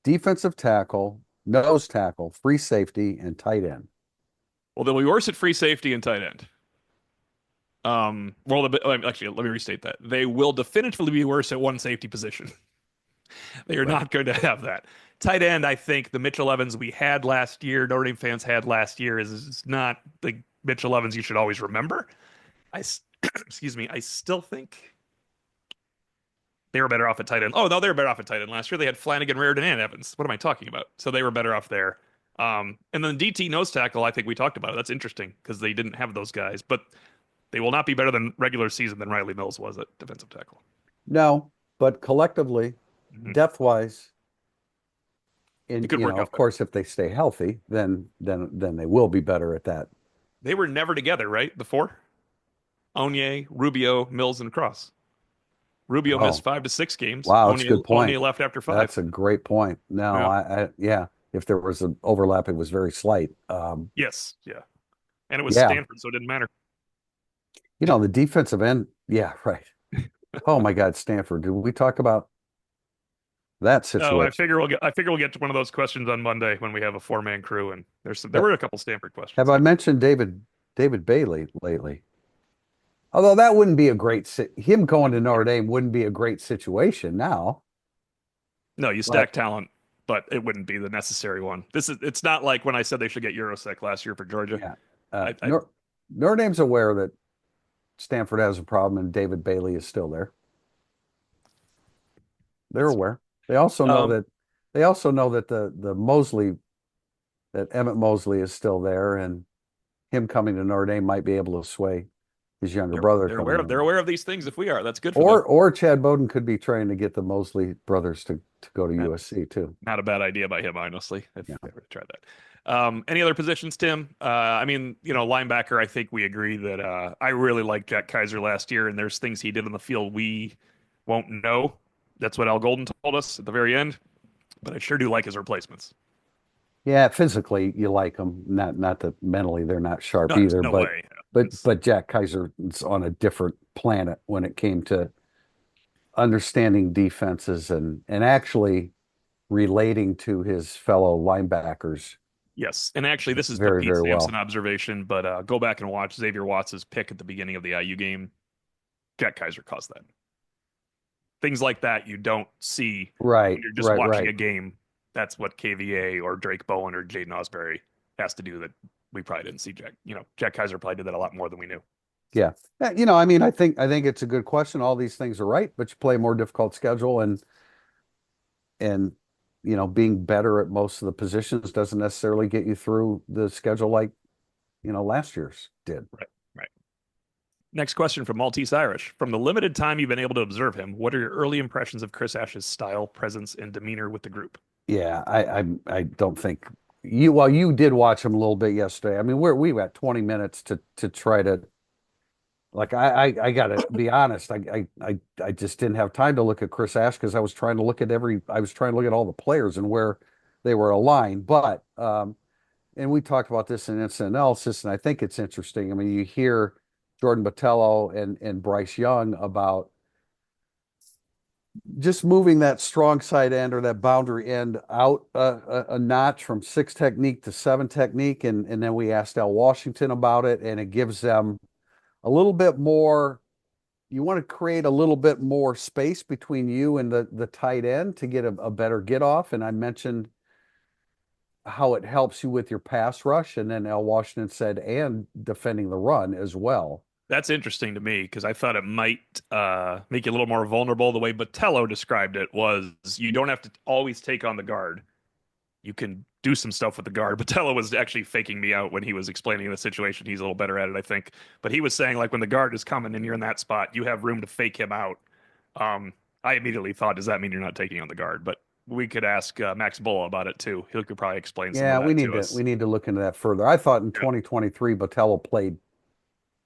defensive tackle, nose tackle, free safety, and tight end? Well, they'll be worse at free safety and tight end. Actually, let me restate that. They will definitively be worse at one safety position. They are Right. not going to have that. Tight end, I think the Mitchell Evans we had last year, Notre Dame fans had last year, is not the Mitchell Evans you should always remember. Excuse me, I still think they were better off at tight end. Oh, no, they were better off at tight end last year. They had Flanagan, Reardon, and Evans. What am I talking about? So they were better off there. And then DT nose tackle, I think we talked about it. That's interesting because they didn't have those guys, but they will not be better than regular season than Riley Mills was at defensive tackle. No, but collectively, Mhm. depth-wise, It in could work of out better. course, if they stay healthy, then they will be better at that. They were never together, right? Before Onier, Rubio, Mills, and Cross. Rubio missed Oh, 5 to 6 games. wow, that's a good Onier point. left after That's five. a great point. No, Yeah. yeah, if there was an overlap, it was very slight. Yes. Yeah. And it was Yeah, Stanford, so it didn't matter. the defensive end. Yeah, right. Oh my God, Stanford. Did we talk about? that No, situation. I figure we'll get to one of those questions on Monday when we have a four-man crew, and there Ha- were a couple Stanford Have questions I there. mentioned David Bailey lately? Although that wouldn't be a great him going to Notre Dame wouldn't be a great situation now. No, you But stack talent, but it wouldn't be the necessary one. It's not like when I said they should get Eurosec last year for Georgia. yeah, I Notre Dame's aware that Stanford has a problem and David Bailey is still there. They're that's aware. They also know um that they also know that the Mosley that Emmett Mosley is still there, and him coming to Notre Dame might be able to sway his younger brother coming they're in. aware of these things if we are. That's good for them. Or Chad Bowden could be trying to get the Mosley brothers to go to Uh, USC too. Not a bad idea by him, honestly, Yeah. if they ever tried that. Any other positions, Tim? I mean, linebacker, I think we agree that I really liked Jack Kaiser last year, and there's things he did on the field we won't know. That's what Al Golden told us at the very end. But I sure do like his replacements. Yeah, physically you like them. Not that mentally they're not sharp No, there's either, no way. but Jack Kaiser is on a different planet when it came to understanding defenses and actually relating to his fellow linebackers Yes, and actually, this is the very, Pete very Sampson well. observation, but go back and watch Xavier Watts' pick at the beginning of the IU game. Jack Kaiser caused that. Things like that you don't see when Right, you're just right, watching right. a game. That's what KVA or Drake Bowen or Jaden Osbury has to do that we probably didn't see Jack. Jack Kaiser probably did that a lot more than we knew. Yeah. I mean, I think it's a good question. All these things are right, but you play a more difficult schedule and being better at most of the positions doesn't necessarily get you through the schedule like, last year's did. Right, right. Next question from Maltese Irish. From the limited time you've been able to observe him, what are your early impressions of Chris Ash's style, presence, and demeanor with the group? Yeah, I don't think you did watch him a little bit yesterday. I mean, we got 20 minutes to try to like I gotta be honest. I just didn't have time to look at Chris Ash because I was trying to look at all the players and where they were aligned. But and we talked about this in instant analysis, and I think it's interesting. I mean, you hear Jordan Botelho and Bryce Young about just moving that strong side end or that boundary end out a notch from six technique to seven technique. And then we asked Al Washington about it, and it gives them a little bit more. You want to create a little bit more space between you and the tight end to get a better get off. And I mentioned how it helps you with your pass rush. And then Al Washington said, and defending the run as well. That's interesting to me because I thought it might make you a little more vulnerable. The way Botello described it was you don't have to always take on the guard. You can do some stuff with the guard. Botello was actually faking me out when he was explaining the situation. He's a little better at it, I think. But he was saying like when the guard is coming and you're in that spot, you have room to fake him out. Um, I immediately thought, does that mean you're not taking on the guard? But we could ask Max Bola about it too. He could probably explain some of Yeah, we that need to to us. we need to look into that further. I thought in Yeah. 2023 Botello played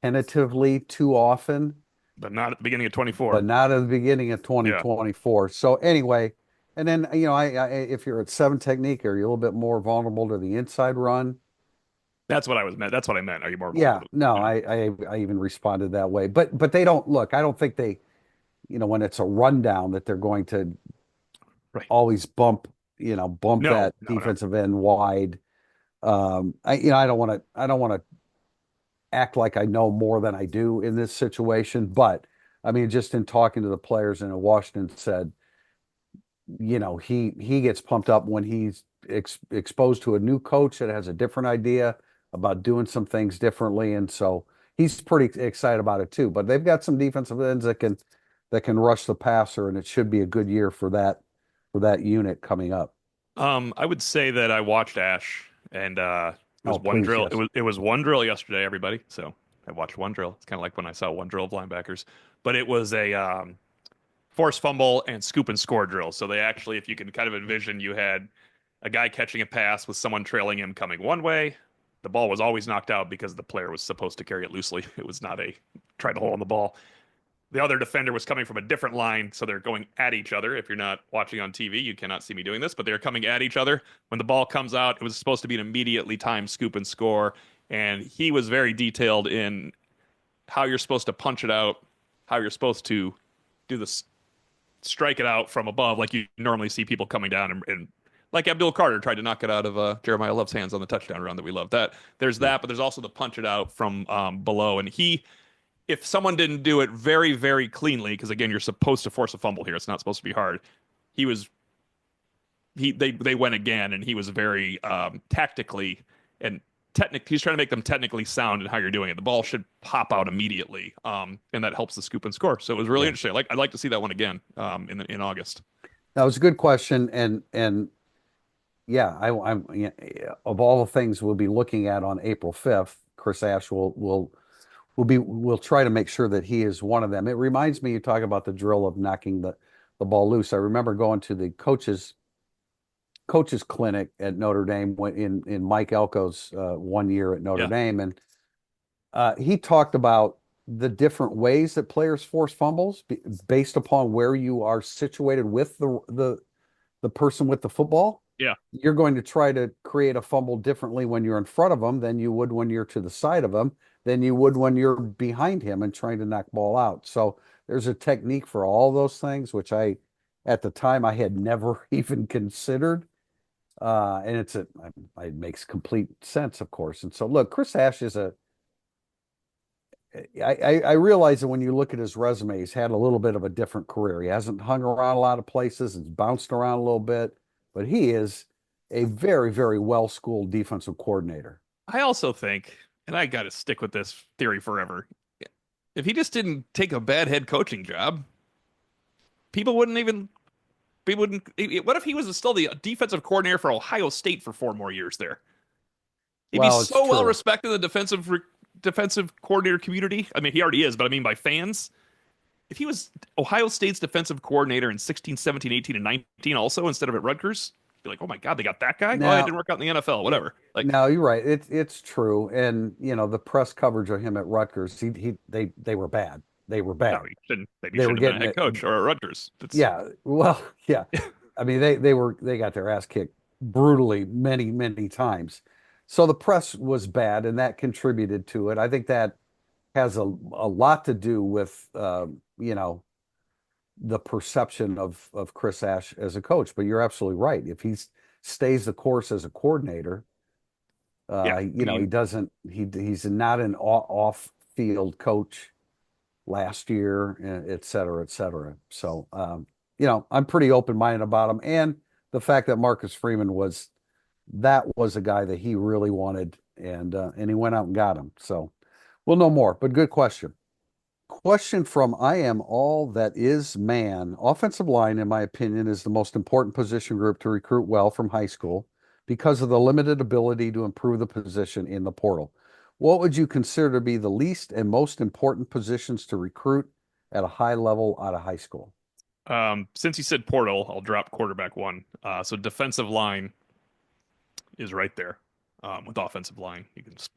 tentatively too often, But not at the beginning of but 24. not at the beginning of Yeah. 2024. So anyway, and then if you're at seven technique, are you a little bit more vulnerable to the inside run? That's what I was meant. That's what I meant. Are you more Yeah, vulnerable? no, Yeah. I even responded that way. But they don't look. I don't think they, when it's a rundown that they're going to Right. always bump No, that no, no. defensive end wide. I don't want to act like I know more than I do in this situation, but I mean, just in talking to the players in Washington said, he gets pumped up when he's exposed to a new coach that has a different idea about doing some things differently, and so he's pretty excited about it too. But they've got some defensive ends that can rush the passer, and it should be a good year for that unit coming up. I would say that I watched Ash and it was Oh, one please, drill. yes. It was one drill yesterday, everybody. So I watched one drill. It's kind of like when I saw one drill of linebackers, but it was a force fumble and scoop and score drill. So they actually, if you can kind of envision, you had a guy catching a pass with someone trailing him coming one way. The ball was always knocked out because the player was supposed to carry it loosely. It was not a try to hole in the ball. The other defender was coming from a different line, so they're going at each other. If you're not watching on TV, you cannot see me doing this, but they're coming at each other. When the ball comes out, it was supposed to be an immediately timed scoop and score, and he was very detailed in how you're supposed to punch it out, how you're supposed to do this strike it out from above like you normally see people coming down and like Abdul Carter tried to knock it out of Jeremiah Love's hands on the touchdown run that we love. That there's Yeah. that, but there's also the punch it out from below. And if someone didn't do it very, very cleanly, because again, you're supposed to force a fumble here, it's not supposed to be hard. He was they went again, and he was very tactically and technic. He's trying to make them technically sound in how you're doing it. The ball should pop out immediately, and that helps the scoop and score. So it was really Yeah. interesting. I'd like to see that one again in August. That was a good question, and yeah, I'm yeah, of all the things we'll be looking at on April 5th, Chris Ash will try to make sure that he is one of them. It reminds me, you talk about the drill of knocking the ball loose. I remember going to the coaches clinic at Notre Dame in Mike Elko's 1 year at Notre Yeah, Dame, and he talked about the different ways that players force fumbles based upon where you are situated with the person with the football. yeah, You're going to try to create a fumble differently when you're in front of them than you would when you're to the side of them, than you would when you're behind him and trying to knock ball out. So there's a technique for all those things, which at the time, I had never even considered. And it makes complete sense, of course. And so, look, Chris Ash is I realize that when you look at his resume, he's had a little bit of a different career. He hasn't hung around a lot of places, he's bounced around a little bit, but he is a very, very well-schooled defensive coordinator. I also think, and I got to stick with this theory forever. If he just didn't take a bad head coaching job, people wouldn't even. People wouldn't. What if he was still the defensive coordinator for Ohio State for 4 more years there? He'd be Well, it's so well true. respected in the defensive coordinator community. I mean, he already is, but I mean by fans. If he was Ohio State's defensive coordinator in 16, 17, 18, and 19 also instead of at Rutgers, be like, oh my God, they got that guy? Oh, it Now, didn't work out in the NFL, whatever. Like, now you're right. It's true. And the press coverage of him at Rutgers, they were bad. They were no, bad. he shouldn't maybe he They were shouldn't have been getting a head it. coach or at Rutgers. It's Yeah. Well, yeah. I mean, they got their ass kicked brutally many, many times. So the press was bad, and that contributed to it. I think that has a lot to do with you know, the perception of Chris Ash as a coach. But you're absolutely right. If he stays the course as a coordinator, yeah. I he mean, doesn't he's not an off field coach last year, et cetera, et cetera. So, I'm pretty open minded about him, and the fact that Marcus Freeman was a guy that he really wanted, and he went out and got him. So, we'll know more. But good question. Question from I am all that is man. Offensive line, in my opinion, is the most important position group to recruit well from high school because of the limited ability to improve the position in the portal. What would you consider to be the least and most important positions to recruit at a high level out of high school? since you said portal, I'll drop quarterback one. So defensive line is right there. With offensive line,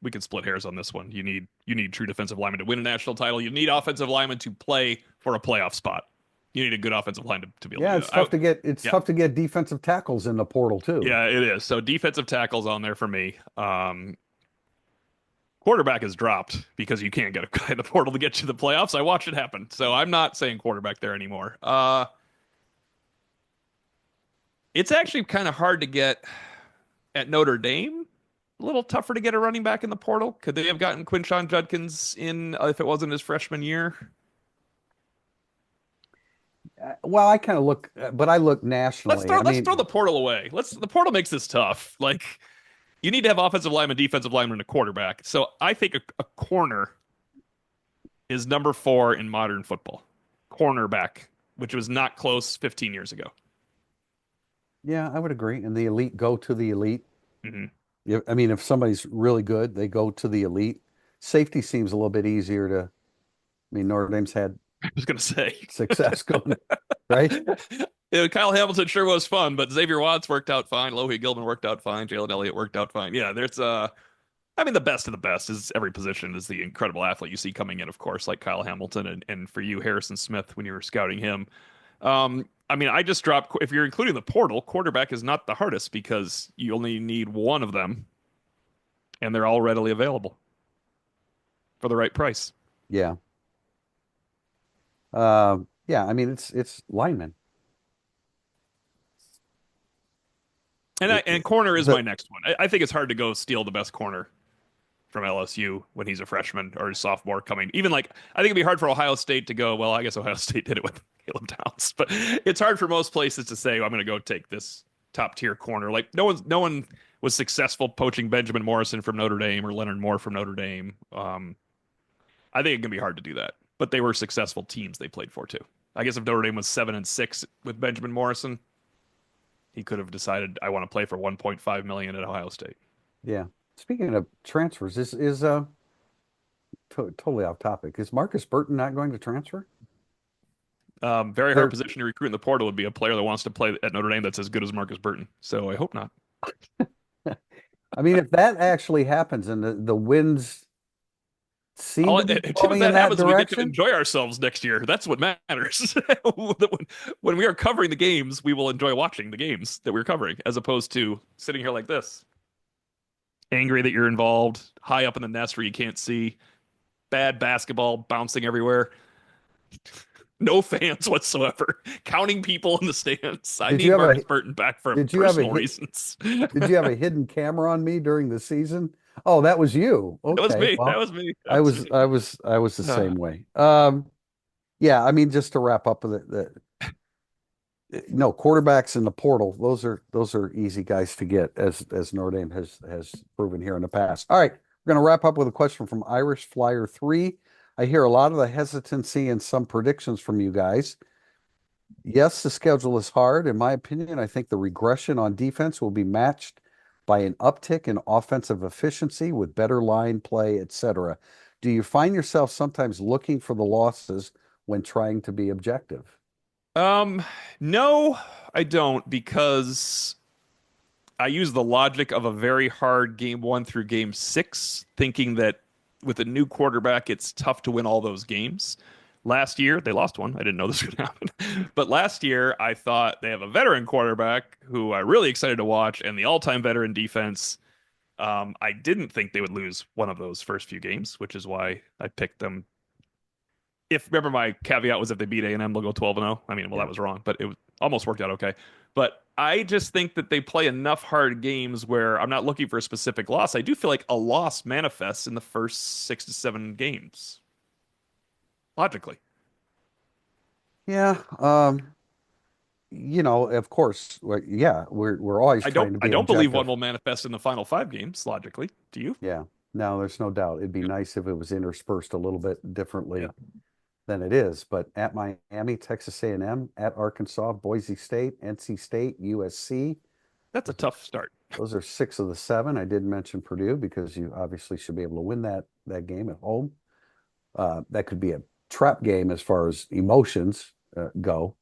we can split hairs on this one. You need true defensive linemen to win a national title. You need offensive linemen to play for a playoff spot. You need a good offensive line to be able to Yeah, do it's that. I, tough to get it's yeah, tough to get defensive tackles in the portal too. yeah, it is. So defensive tackles on there for me. Quarterback is dropped because you can't get a guy in the portal to get you the playoffs. I watched it happen, so I'm not saying quarterback there anymore. It's actually kind of hard to get at Notre Dame. A little tougher to get a running back in the portal. Could they have gotten Quinshon Judkins in if it wasn't his freshman year? Well, I kind of look, but I look nationally. I Let's throw mean, the portal away. The portal makes this tough. Like you need to have offensive lineman, defensive lineman, and a quarterback. So I think a corner is number 4 in modern football. Cornerback, which was not close 15 years ago. yeah, I would agree. And the elite go to the elite. Hmm. I mean, if somebody's really good, they go to the elite. Safety seems a little bit easier to. I mean, Notre Dame's had I was gonna say, success going, right? yeah, Kyle Hamilton sure was fun, but Xavier Watts worked out fine. Lohi Gilman worked out fine. Jalen Elliott worked out fine. Yeah, there's I mean, the best of the best is every position is the incredible athlete you see coming in, of course, like Kyle Hamilton and for you, Harrison Smith, when you were scouting him. I mean, I just dropped, if you're including the portal, quarterback is not the hardest because you only need one of them and they're all readily available for the right price. Yeah. Uh, Yeah, I mean it's linemen. And corner is The my next one. I think it's hard to go steal the best corner from LSU when he's a freshman or a sophomore coming. Even like I think it'd be hard for Ohio State to go. Well, I guess Ohio State did it with Caleb Downs, but it's hard for most places to say, I'm going to go take this top tier corner. Like no one was successful poaching Benjamin Morrison from Notre Dame or Leonard Moore from Notre Dame. I think it can be hard to do that, but they were successful teams they played for too. I guess if Notre Dame was 7-6 with Benjamin Morrison, he could have decided I want to play for 1.5 million at Ohio State. yeah. Speaking of transfers, is totally off topic. Is Marcus Burton not going to transfer? Very hard There, position to recruit in the portal would be a player that wants to play at Notre Dame that's as good as Marcus Burton. So I hope not. I mean, if that actually happens and the winds seem to be Tim, if blowing in that that happens, we get to direction, enjoy ourselves next year. That's what matters. When we are covering the games, we will enjoy watching the games that we're covering, as opposed to sitting here like this, angry that you're involved, high up in the nest where you can't see, bad basketball bouncing everywhere, no fans whatsoever, counting people in the stands. I did you need have Marcus a Burton back for did you have a personal hit? reasons. Did you have a hidden camera on me during the season? Oh, that was you. That was Okay. me. That Well, was me. That was me. I was the Uh, same way. Yeah, I mean, just to wrap up with no quarterbacks in the portal. Those are easy guys to get, as Notre Dame has proven here in the past. All right, we're going to wrap up with a question from Irish Flyer 3. I hear a lot of the hesitancy and some predictions from you guys. Yes, the schedule is hard. In my opinion, I think the regression on defense will be matched by an uptick in offensive efficiency with better line play, etc. Do you find yourself sometimes looking for the losses when trying to be objective? um, no, I don't because I use the logic of a very hard game one through game six, thinking that with a new quarterback, it's tough to win all those games. Last year, they lost one. I didn't know this would happen. But last year, I thought they have a veteran quarterback who I'm really excited to watch and the all-time veteran defense. I didn't think they would lose one of those first few games, which is why I picked them. If remember my caveat was if they beat A&M, they'll go 12-0. I mean, well, that Yeah. was wrong, but almost worked out okay. But I just think that they play enough hard games where I'm not looking for a specific loss. I do feel like a loss manifests in the first 6 to 7 games, logically. Yeah. Of course, yeah, we're always trying to I be don't believe one objective. will manifest in the final 5 games, logically. Do you? Yeah. No, there's no doubt. It'd be Yeah. nice if it was interspersed a little bit Yeah. differently than it is. But at Miami, Texas A&M, at Arkansas, Boise State, NC State, USC, That's a tough start. those are six of the seven. I did mention Purdue because you obviously should be able to win that game at home. That could be a trap game as far as emotions go,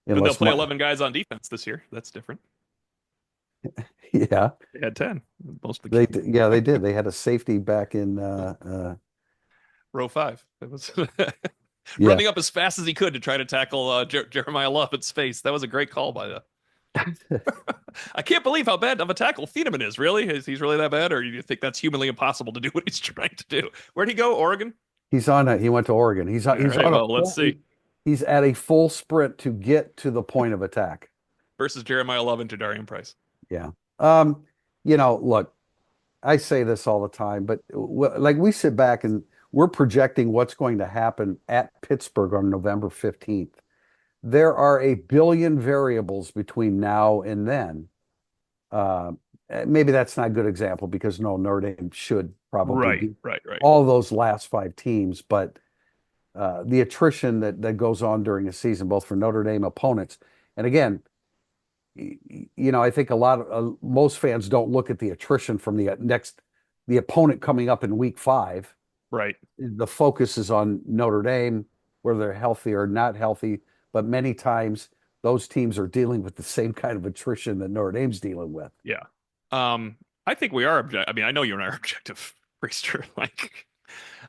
But they'll unless play my 11 guys on defense this year. That's different. yeah, They had 10. Most of the yeah, they did. They had a safety back in row five. It was yeah. running up as fast as he could to try to tackle Jeremiah Love at space. That was a great call by the. I can't believe how bad of a tackle Thieneman is. Really, he's really that bad, or do you think that's humanly impossible to do what he's trying to do? Where'd he go? Oregon. He went to Oregon. All right. Well, let's see. He's at a full sprint to get to the point of attack. Versus Jeremiah Love and Jadarian Price. Yeah. Look, I say this all the time, but like we sit back and we're projecting what's going to happen at Pittsburgh on November 15th. There are a billion variables between now and then. Uh, Maybe that's not a good example because no, Notre Dame should probably Right. beat Right. Right. all those last five teams, but the attrition that goes on during a season, both for Notre Dame opponents, and again, I think a lot of most fans don't look at the attrition from the opponent coming up in week 5. Right. The focus is on Notre Dame, whether they're healthy or not healthy, but many times those teams are dealing with the same kind of attrition that Notre Dame's dealing with. Yeah. Um. I think we are objective. I mean, I know you and I are objective, Priester.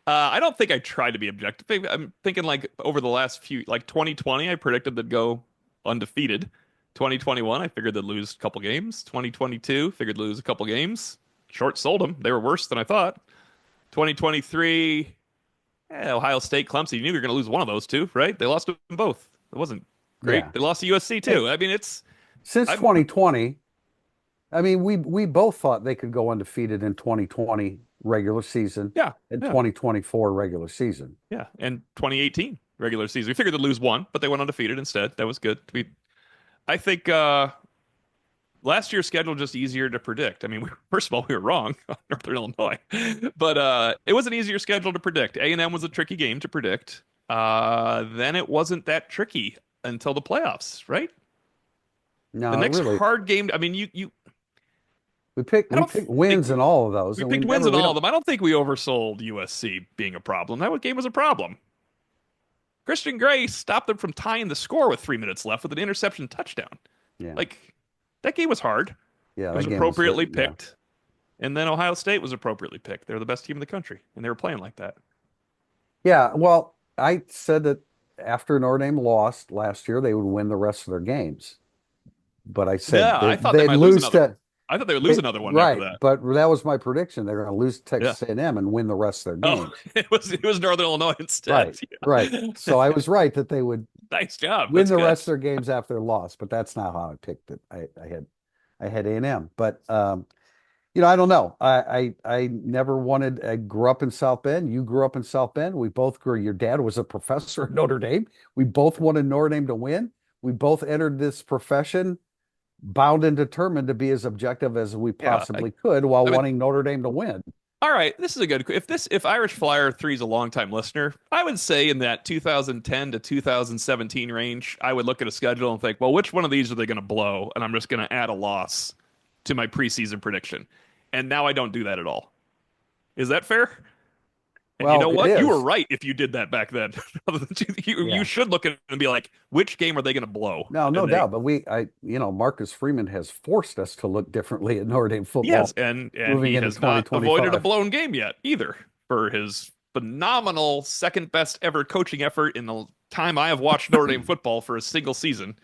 I don't think I tried to be objective. I'm thinking like over the last few, like 2020, I predicted they'd go undefeated. 2021, I figured they'd lose a couple games. 2022, figured lose a couple games. Short sold them. They were worse than I thought. 2023, Ohio State, Clemson. You knew you were going to lose one of those two, right? They lost them both. It wasn't great. Yeah. They lost to USC Hey, too. I mean, it's since I'm 2020, I mean, we both thought they could go undefeated in 2020 regular season yeah, and yeah, 2024 regular season. yeah. And 2018 regular season, we figured they'd lose one, but they went undefeated instead. That was good. I think last year's schedule just easier to predict. I mean, first of all, we were wrong on Northern Illinois, but it was an easier schedule to predict. A&M was a tricky game to predict. Then it wasn't that tricky until the playoffs, right? The No, next really, hard game. I mean, you. we picked I we don't picked think wins in all of those, we and picked wins in we all of don't. them. I don't think we oversold USC being a problem. That game was a problem. Christian Gray stopped them from tying the score with 3 minutes left with an interception touchdown. Yeah, Like that game was hard. yeah, It that was game was appropriately yeah, picked. And then Ohio State was appropriately picked. They were the best team in the country, and they were playing like that. yeah. Well, I said that after Notre Dame lost last year, they would win the rest of their games, but I said Yeah, I thought they they'd might lose lose another. to I thought they would lose another one after right, that. but that was my prediction. They're going to lose to Yeah. Texas A&M and win the rest of their Oh, games. it was Northern Illinois instead. Right, right. Yeah. So I was right that they would Nice job. win That's the good. rest of their games after their loss, but that's not how I picked it. I had A&M, but I don't know. I never wanted. I grew up in South Bend. You grew up in South Bend. We both grew. Your dad was a professor at Notre Dame. We both wanted Notre Dame to win. We both entered this profession bound and determined to be as objective as we Yeah. possibly could while I mean, wanting Notre Dame to win. all right. This is a good. If Irish Flyer 3 is a longtime listener, I would say in that 2010 to 2017 range, I would look at a schedule and think, well, which one of these are they going to blow? And I'm just going to add a loss to my preseason prediction. And now I don't do that at all. Is that fair? And you Well, know it what? You were is. right if you did that back then. You Yeah. should look at it and be like, which game are they going to blow? No, no And they, doubt. But Marcus Freeman has forced us to look differently at Notre Dame yes, football and moving he into has not avoided a 2025. blown game yet either for his phenomenal second best ever coaching effort in the time I have watched Notre Dame football for a single season.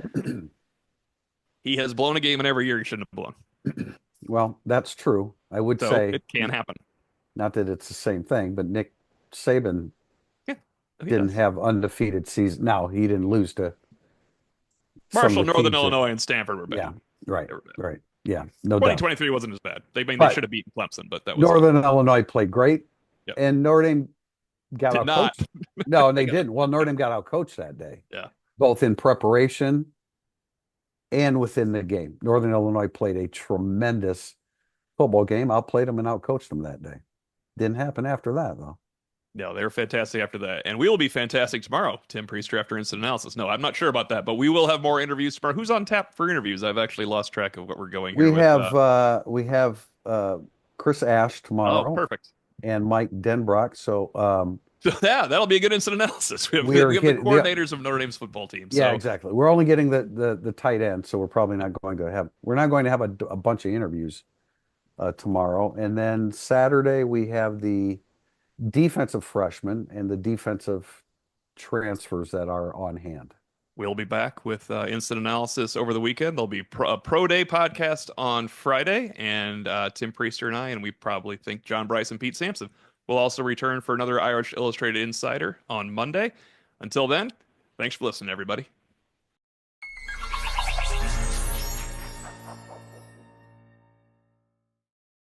He has blown a game in every year he shouldn't have blown. Well, that's true. I would So say, it can happen. not that it's the same thing, but Nick Saban Yeah, he didn't does. have undefeated season. No, he didn't lose to some Marshall, of the Northern teams that, Illinois, and Stanford were yeah, bad. right, They were bad. right. Yeah, no doubt. 2023 wasn't as bad. They should But have beaten Clemson, but that was Northern Illinois played great, yep. and Notre Dame got Did out not. coached. No, and They they got didn't. Well, Notre Dame got out coached that day, yeah. both in preparation and within the game. Northern Illinois played a tremendous football game, outplayed them and outcoached them that day. Didn't happen after that, though. No, they were fantastic after that. And we will be fantastic tomorrow, Tim Priester, after instant analysis. No, I'm not sure about that, but we will have more interviews tomorrow. Who's on tap for interviews? I've actually lost track of what we're going here with. We have Chris Ash Oh, tomorrow perfect. and Mike Denbrock. So So yeah, that'll be a good instant analysis. We have, we are we have the getting coordinators of Notre Dame's football team. yeah, So exactly. We're only getting the tight end, so we're not going to have a bunch of interviews tomorrow. And then Saturday we have the defensive freshmen and the defensive transfers that are on hand. we'll be back with instant analysis over the weekend. There'll be a pro day podcast on Friday, and Tim Priester and I, and we probably think John Bryce and Pete Sampson will also return for another Irish Illustrated Insider on Monday. Until then, thanks for listening, everybody.